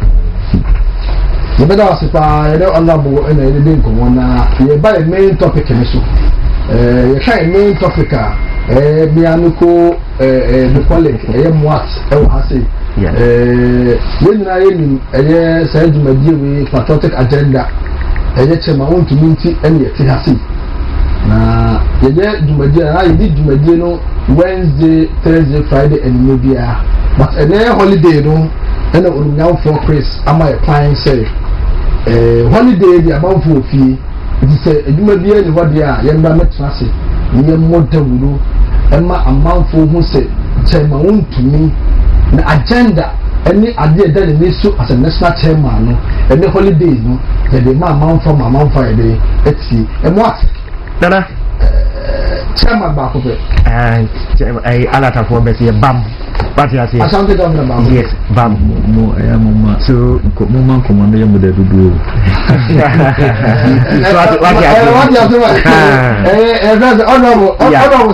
The better was if I don't know and I didn't come on. You buy a main topic in so. You try a main topic. Mianuko, the colleague, what I say. When I said to my dear Patriotic agenda, I let my own to meet any Tihasi. Now, you did do my dear Wednesday, Thursday, Friday, and maybe but a holiday, no, and I would now for Chris. Am I applying say holiday the amount for fee? It is a you may be what they are, young man, classic, young motor, and my amount for who say, my own to me, the agenda any idea that they so as a national chairman no and the holidays no the man from the etsi and what Nana chairman back of it I alata for be bam what you say asante governor about yes bam mo mama so mo man command ye mo da dudu what you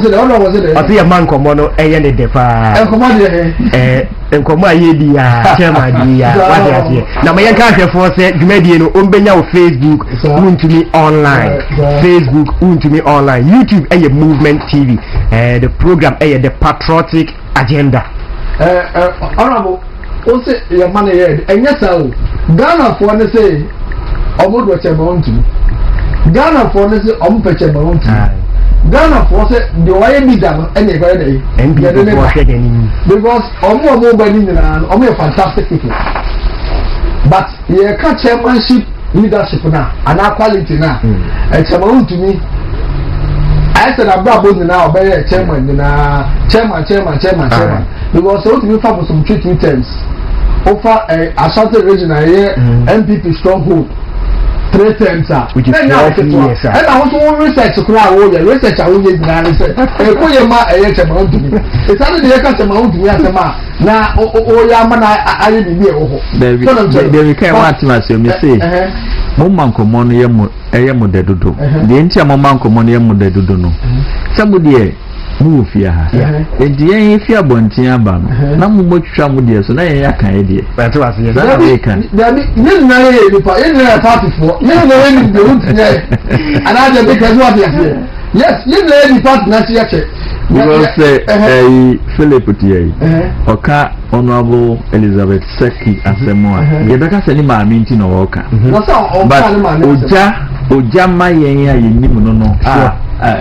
say honorable say ati ya man komo no eye ne de pa nkomo aye bi ya chairman bi ya what you say na me yanka hwefo se dwumadie no ombenya wo Facebook untumi online Facebook untumi online YouTube eye movement TV the program eye the patriotic agenda honorable o say your man here enye sa o Ghana for ne say omodo chairman untumi Ghana for ne say ompe chairman untumi Ghana for say the why media no ene ko dey because omo bani na omo fantastic people but ye ka chairmanship leadership na ana quality na chairman untumi I said abroad na obey chairman because so to be for some treatment terms over Ashanti regional here MPP stronghold 3 terms which is 4 years and I also research research I will get na say ko ye ma chairman to me it's not the chairman to me asema na o ya ma na ayi bi e wo ho there can what me say mo man komo no ye mo de dodo de ntia mo man komo no ye mo de dodo no sabu de mu fia ha e de yen fia bontin aba no na mo twwa mo de so na yen yakan e de but what you say ni na ye ni pa ye na party for ni na ye ni de untia and I dey because what you say yes ye na ye ni party na see che because Philip Tiye oka honorable Elizabeth Seki asemoa ye beka se ni ma mi nti no woka but oja ma yen ya yenim no no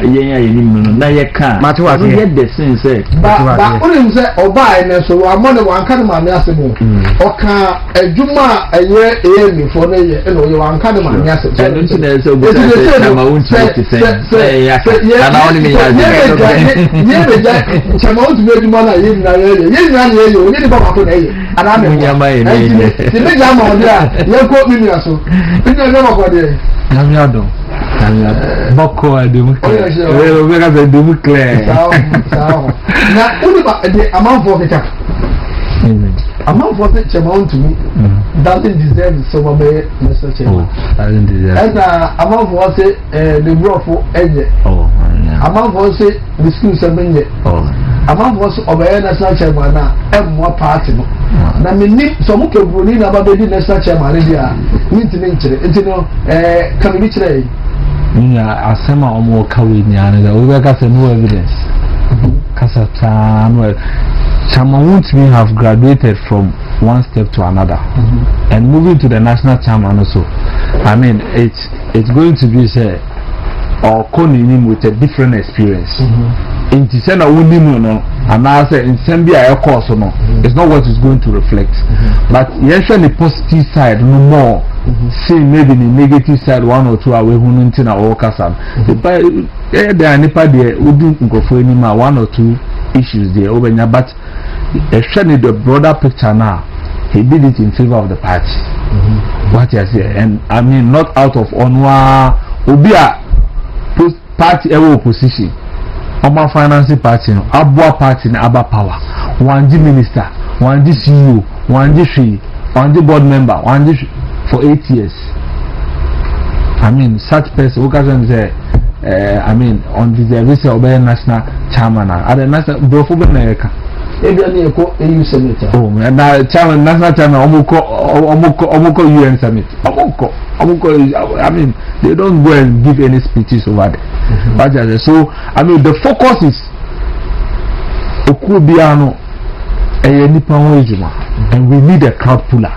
yen ya yenim no na ye ka no ye the sense say ba onim say oba ene so wa mo ne wan ka ma mi asemo oka adwuma eye mi fo na ye no ye wan ka ma mi asemo so nti na so bu say ma wonti say ya na oni mi ya ye be ja chama o tu be ma na ye na ye o ni baba ko na ye ana me ya ma ye ne ti me ja ma o dia ye ko mi ni aso ni na ma ko de na mi ado boko ademu we ga be demu clear na uni ba de amanfo keka amanfo se chama on to me doesn't deserve so be Mr. Chairman doesn't deserve and amanfo se the brofo enye amanfo se the school se benye amanfo se obeye national chairman na emmo party no na menni so mo kebroni na ba be di national chairman dia nti nchire nti no kan bi chire nya asema omo kawe nya na we ga say no evidence kasa no Chama won't we have graduated from one step to another and moving to the national chairman also. I mean it's going to be say or calling with a different experience. In Tisana Wunimo no and I say in Sambia a course no it's not what it's going to reflect. But yes on the positive side no more see maybe the negative side 1 or 2 away who ntina or kasam. There are nipa there wouldn't go for any 1 or 2 issues there over there, but showing the broader picture now, he did it in favor of the party. What you say, and I mean not out of honor, Obia party ever opposition, Oba financing party, Abua party, Aba power, 1G minister, 1G CEO, 1G board member, 1G for 8 years. I mean such person who can say. I mean on the service of national chairman at the national brofo America. Oh, and now chairman national chairman Omoko UN summit. Omoko I mean they don't go and give any speeches over there. So I mean the focus is Okubiano and we need a crowd puller.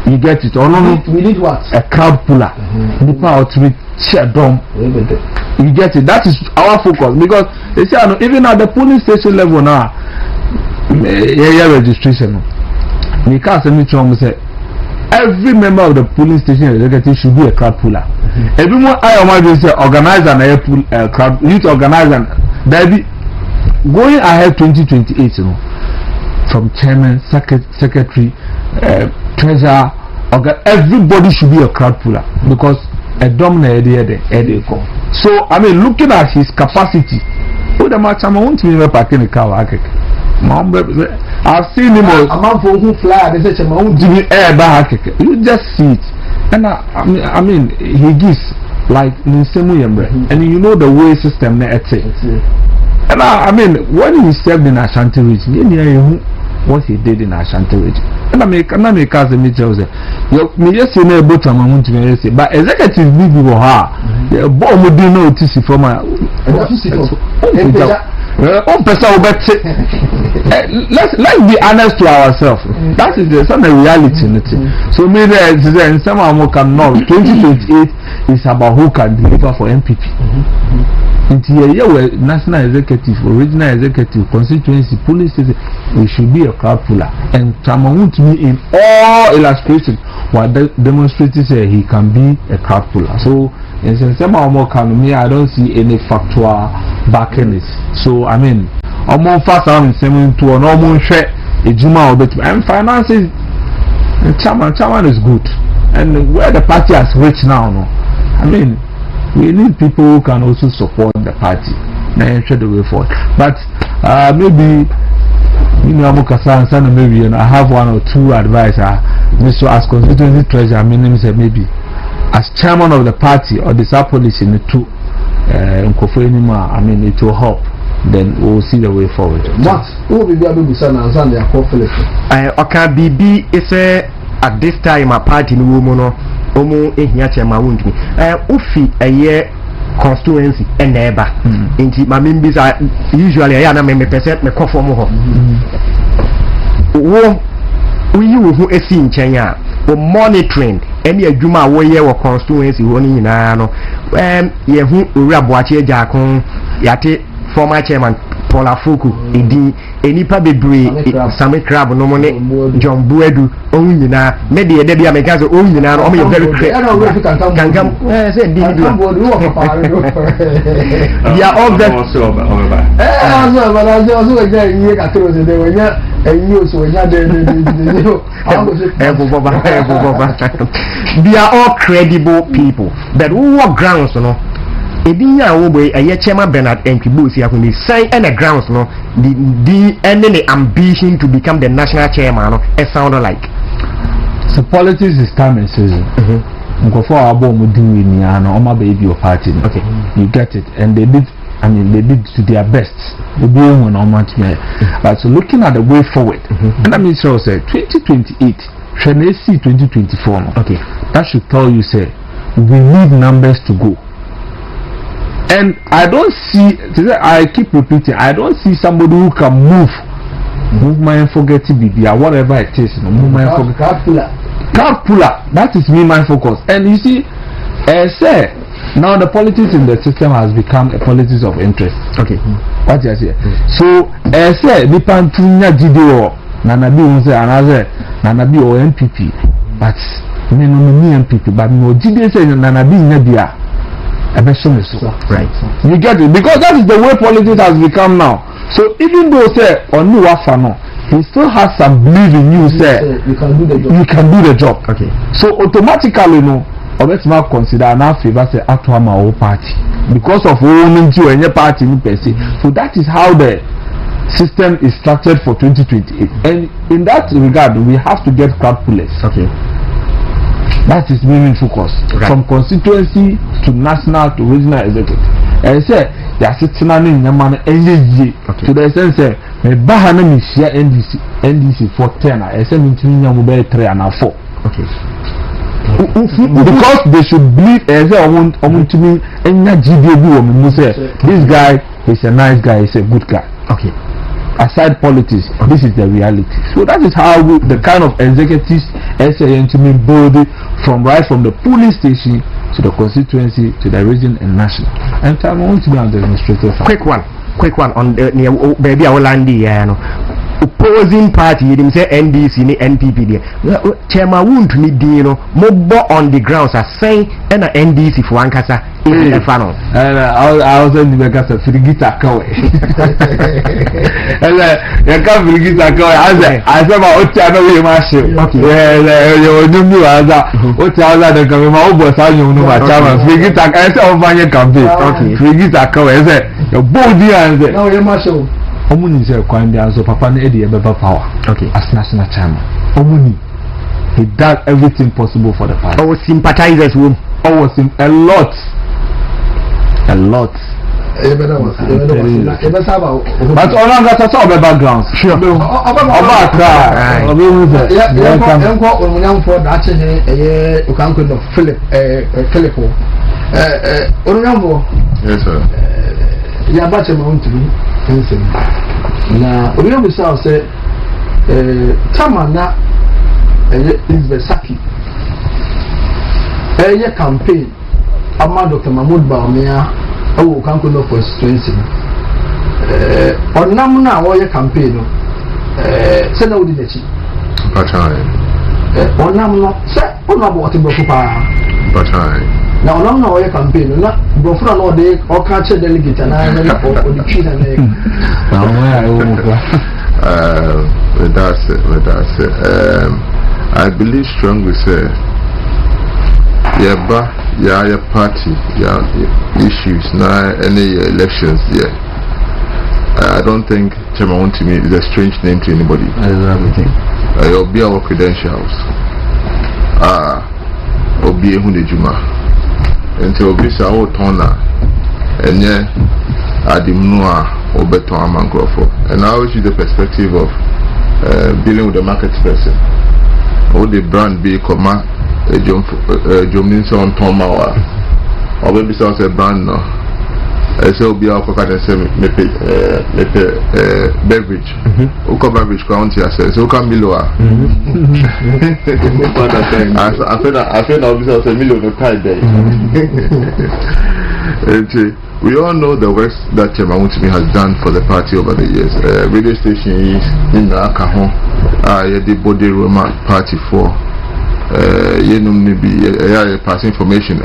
You get it? Or no? We need what? A crowd puller. Nipa outreach dom. You get it? That is our focus because they say even at the police station level now, registration. We can't say every member of the police station executive should be a crowd puller. Everyone I want to say organize and crowd. You need to organize and there be going ahead 2028. from chairman, secretary, treasurer, everybody should be a crowd puller because a dominant idea. So I mean, looking at his capacity, oh, the match I want to be packing the car. I've seen him. A man for who fly, they say, you just see it, and I mean, he gives like and you know the way system and I mean, when he served in Ashanti region, what he did in Ashanti region. And I make as a meter, me just say no about to but executive people are bomb would do notice from my let's be honest to ourselves. That is the reality. So maybe someone can know 2028 is about who can deliver for MPP. Where national executive, regional executive, constituency, police, we should be a crowd puller. And Tamamun to me in all illustrations what demonstrating say he can be a crowd puller. So in some more me, I don't see any factual backing it. So I mean, I'm fast on seven to an almost share a juma of it and finances. Chairman is good, and where the party has reached now, no, I mean. We need people who can also support the party and show the way forward. But maybe maybe I have one or two advisors. So as constituency treasurer, maybe as chairman of the party or the sub-policy in the two I mean it will help. Then we'll see the way forward. What? Who will be able to send and send their conflict? Okay, BB is at this time a party in woman. Omo ehia chema wundmi ufi eye constituency eneba nti ma members are usually aya na me percent me kofo mo ho wo uyi wo hu esi nchen a o monitoring eni adwuma wo ye wo constituency wo ni nyina no ye hu owura boache jakon yate former chairman Paula Fuku edi enipa bebre Sami Crab no mo ne John Buedu on nyina me de de bia me ka so on nyina no o me very clear kankam say di ni ya all that so but also ga yi ka tro se de wenya eyi so wenya de they are all credible people that who work grounds no Edinya Woboy a Chairman Bernard Enkibusi Akuni sign and the grounds no the ending the ambition to become the national chairman no it sounded like so politics is time and season. For our bomb doing no baby your party. Okay. You get it. And they did to their best. The doing when much but so looking at the way forward and I mean so say 2028 should they see 2024 okay that should tell you say we need numbers to go. And I don't see, I keep repeating, I don't see somebody who can move my forget BB or whatever it is. Move my crowd puller. That is me, my focus. And you see, say now the politics in the system has become a politics of interest. Okay. What you say? So, say the Pantunya Gidio, Nanabi won't say another Nanabi or MPP, but me MPP, but no Gidio say Nanabi Nebia. Right. You get it? Because that is the way politics has become now. So even though say on you he still has some belief in you say you can do the job. You can do the job. Okay. So automatically let's not consider now favor say Atwama or party. Because of owning you and your party per se. So that is how the system is structured for 2028. And in that regard we have to get crowd pullers. Okay. That is main focus from constituency to national to regional executive. And say they are sitting in Yaman NDC to the sense me bahana me share NDC for 10 I say me to mobile 3 and 4. Okay. Because they should believe as I want to me any GDB woman say this guy is a nice guy, he's a good guy. Okay. Aside politics, this is the reality. So that is how the kind of executives SAN to me build from the police station to the constituency to the region and national. And I want to be on the administrative side. Quick one on the baby I will land the opposing party them say NDC ni NPP there. Chairman won't need dino mobile on the grounds as saying and NDC for one kasa in the funnel. And I was in the guitar for the guitar cover. And You can't forget that guy. I said about Otiano we must show. You do me as a Otiana the Gamma was on you know my chairman. Forget that I said over your campaign. Forget that guy. I said your body and no you must show. Omuni is a coin there, so Papa Eddie a better power. Okay, as national chairman. Omuni, he did everything possible for the party. Our sympathizers won. Was him a lot. But all of that are all backgrounds. Sure. Yes, sir. Yeah, but I'm going to be now. We always say, Tamana is the Saki. A campaign. Ama Dr. Mahmoud Baumia, oh, can't go for constituency. On Namuna, or your campaign, send out the chief. On Namuna, say, on about the Bofa. Now, no, no, your campaign, not Bofra or day or catch a delegate and I or the cheese and egg. That's it. I believe strongly, sir. Your party, your issues, now any elections, yeah. I don't think Chairman to me is a strange name to anybody. You'll be our credentials. Obi Ehunejuma. Until Obi Sao Tona, and yeah, Adimnoa or Beton Amangrofo. And I always use the perspective of dealing with the market person. Or the brand be comma. Jomins on Tomawa or maybe sounds a brand no. I say be our pocket and say beverage. Uko beverage county I say so can be lower. I feel now this is a million of time day. We all know the work that Chairman Wontumi has done for the party over the years. Radio station is in Akahon. The body Roma party for. Pass information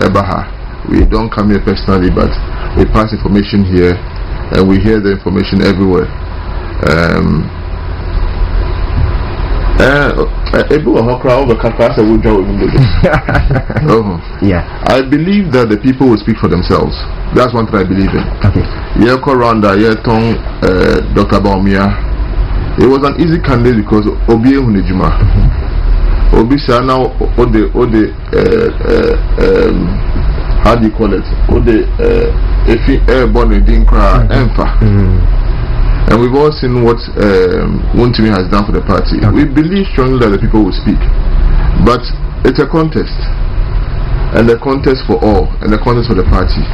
we don't come here personally, but we pass information here and we hear the information everywhere. I believe that the people will speak for themselves. That's one thing I believe in. Dr. Baumia, it was an easy candidate because Obi Ehunejuma. Obisa now, how do you call it? Airborne didn't cry, and we've all seen what Wontumi has done for the party. We believe strongly that the people will speak, but it's a contest, and a contest for all, and a contest for the party.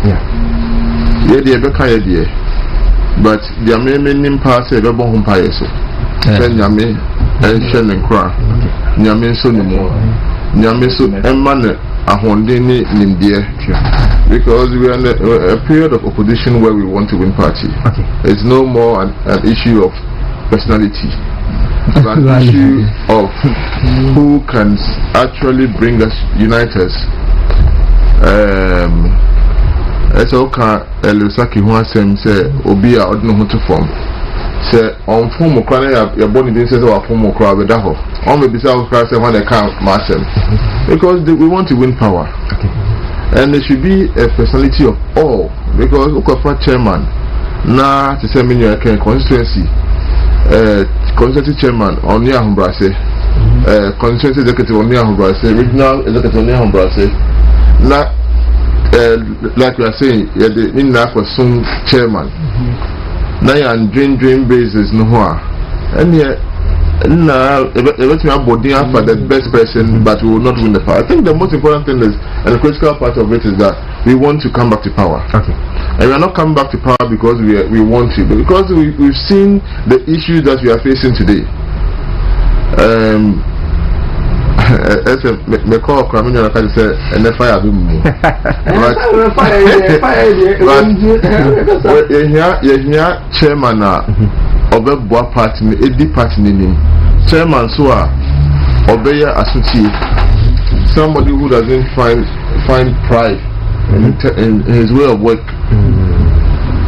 But the American party, the bomb empire, so and Shannon Cra. Nyamenso ni mo Nyamenso emane ahondeni nimdie because we are in a period of opposition where we want to win party. It's no more an issue of personality. It's an issue of who can actually bring us unite us. It's okay. Elusaki who has say Obi a odno ho to form. Say on form of crying your body didn't say our form of cry with that. On maybe say when they can't master because we want to win power. And there should be a personality of all because Okafa chairman na to say many constituency constituency chairman on near Humbrase constituency executive on near Humbrase regional executive on near Humbrase na like we are saying the in for some chairman. Now and dream basis no and yet let me have body for the best person, but we will not win the power. I think the most important thing is, and the critical part of it is that we want to come back to power. And we are not coming back to power because we want to, but because we've seen the issues that we are facing today. As a call of criminal, I can say, and the fire be more. But chairman of a board party, a deep party name. Chairman, so obey asuti. Somebody who doesn't find pride in his way of work.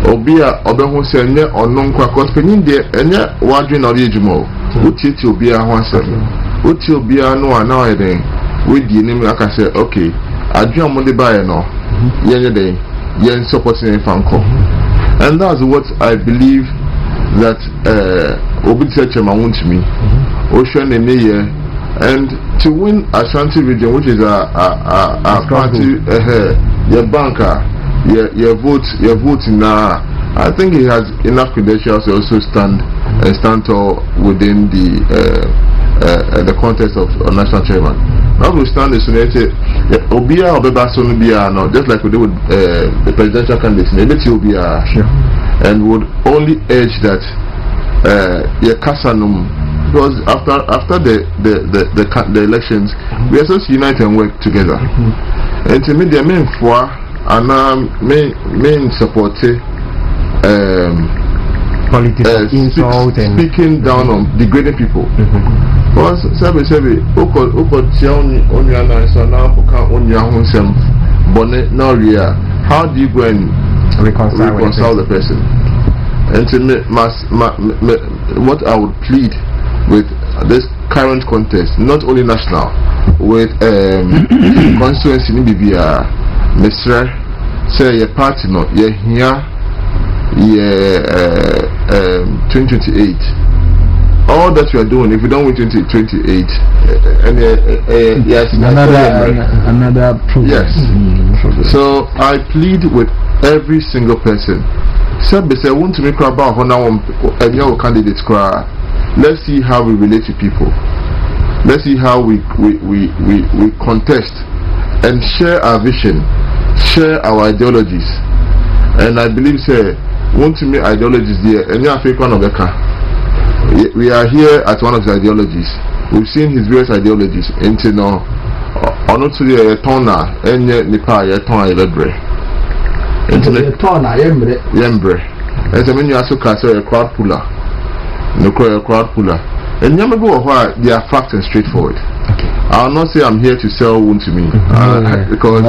Obia Obeho say nye onon kwa cause penin de enye wadwe na ori ejumo utiti obia ho asem uti obia no ana eden we di nim aka say okay adwe mo de bae no yenye den yen supporting fanko and that's what I believe that obi chema want me ocean ene and to win Ashanti region, which is a party your banker your vote now. I think he has enough credentials to also stand tall within the context of national chairman. Notwithstanding, Obia Obeba Sonubia, no, just like we did with the presidential candidates, maybe Obia, and would only urge that Kasanum, because after the elections, we are supposed to unite and work together. And to me, the main for and main support political insult and speaking down on degrading people. Because Sabi, how do you go and reconcile the person? And to me, what I would plead with this current contest, not only national, with constituency in Bibia, Mr. Say your party not here 2028. All that we are doing, if we don't win 2028, yes, another program. Yes. So I plead with every single person. I want to make about a candidate. Let's see how we relate to people. Let's see how we contest and share our vision, share our ideologies. And I believe want to make ideologies there and you fake one of the car. We are here at one of his ideologies. We've seen his various ideologies into no or not to the tona and nipa ton lebre into the tona yembre and so when you also cast a crowd puller no crowd puller and never go why they are facts and straightforward. I'll not say I'm here to sell one to me because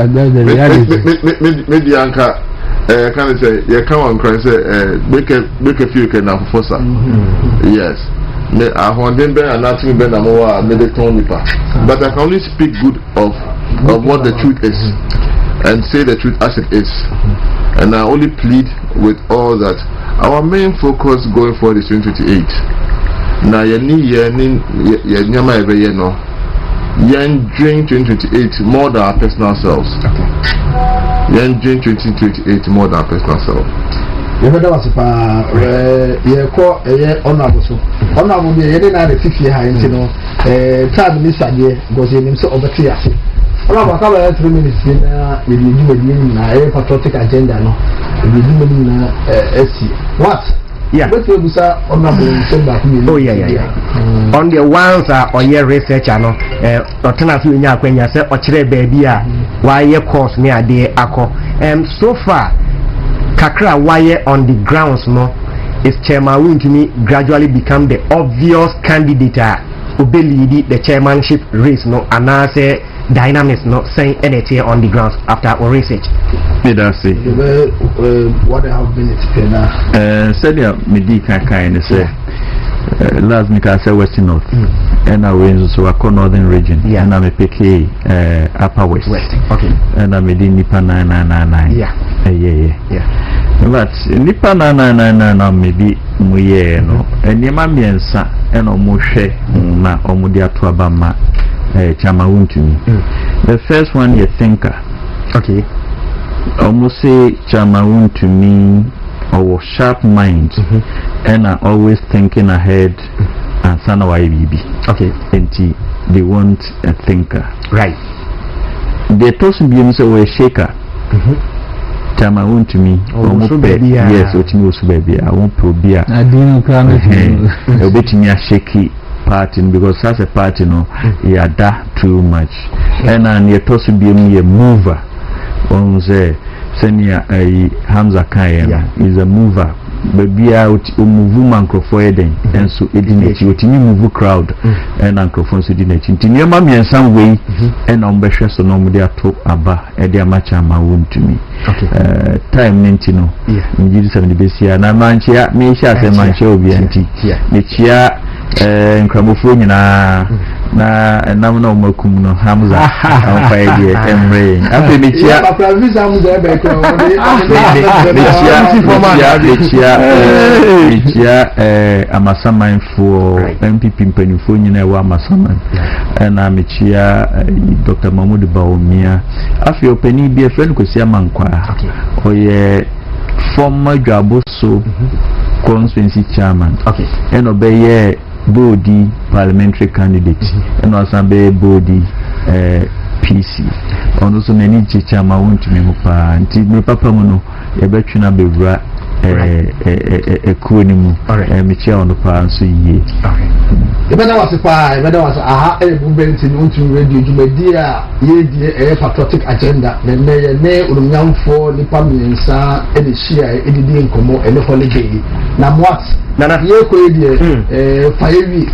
maybe anchor can I say you come on cry say make a few can now for yes I want them and nothing better more maybe nipa but I can only speak good of what the truth is and say the truth as it is and I only plead with all that our main focus going forward is 2028. Now you need nyama every year no yen drink 2028 more than our personal selves. Yen drink 2028 more than our personal self. You heard about you call a honorable so honorable be any na the 50 high no time minister there because him so over here. Honorable come 3 minutes na we do na patriotic agenda no we do na SC what. Yeah. Oh yeah. On the ones on your research no alternative nya kwanya say ochire baby a why course near there akọ so far kakra why on the grounds no is chairman Wontumi gradually become the obvious candidate obey lead the chairmanship race no and now say dynamics not saying anything on the grounds after our research. What have been explained? Said ya medika kind say last week I said west north and I went so I call northern region and I'm a PK upper west. Okay. And I'm in Nipa 9999. Yeah. But Nipa 9999 maybe muye no and yema miensa and omushe na omudi atuabama Chama Wontumi. The first one you thinker. Okay. Almost say Chama Wontumi or sharp mind and are always thinking ahead and sana wa bibi. Okay. And they want a thinker. Right. They told me say we shaker. Chama Wontumi. Yes, Otimi was baby. I won't probia. I didn't come. A bit me a shaky party because as a party no yeah that too much and you toss be a mover on say senior Hamza Kayen is a mover babia move microphone eden enso edinachi otimi move crowd and microphone so edinachi ntini ma miensan wei and on behwe so no mudi ato aba e de amacha ma wontumi time nintino ngi 70 besia na manchia me sha se manchia obi anti ne chia nkramofo nyina na enam na omakum no Hamza amfa ide emre afi ne chia ba visa Hamza e be ko ne chia amasaman for MPP mpanifo nyina e wa amasaman na me chia Dr. Mahmoud Baomia afi openi bi e friend ko sia mankwa oye former Dwaboso constituency chairman and obey body parliamentary candidate and also be body PC on also many chairman want to me pa nti me papa mu no e betwena bewura ekunimu me chia on pa so ye ebeda wase pa ebeda wase aha bubenti ntu radio jumadi a ye die patriotic agenda ne urumnyamfo nipa miensa ene hia edidi nkomo ene holiday na mwat na ye ko die fayewi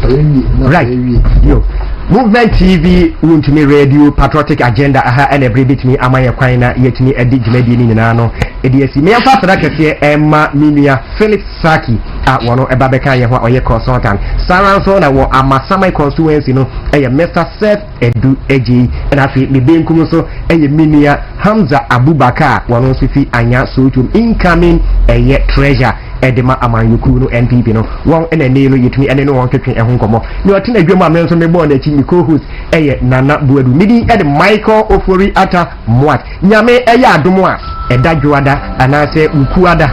na fayewi yo Movement TV wuntumi radio patriotic agenda aha ene brebitimi amaye kwan na yetimi edi jumadi ni nyina no edi asi me amfa sada kese emma minia Philip Saki a wono eba beka ye ho oye consultant saranso na wo amasamai constituency no eye Mr. Seth Edu Eji na afi me benkum so eye minia Hamza Abubakar wono so fi anya sotum incoming eye treasure edema amanyuku no NPP no won ene ne no yetumi ene no won twetwe ehun komo ne otina adwam amenso me bo na chi mi co-host eye Nana Buadu midi ede Michael Ofori-Atta Mwat nyame eye adomo a eda dwoada anase ukuada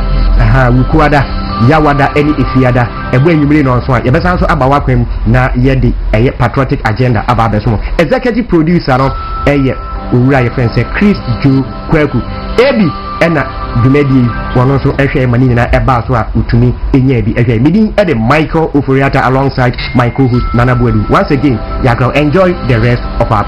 ukuada yawada eni efiada ebo enyumire no so a yebesa so aba wakwem na yede eye patriotic agenda aba abeso executive producer no eye owura ye friend say Chris Joe Kwaku ebi ena dumedi wono so ehwe mani na eba so a utumi enya bi ehwe midi ede Michael Ofori-Atta alongside my co-host Nana Buadu. Once again, you can enjoy the rest of our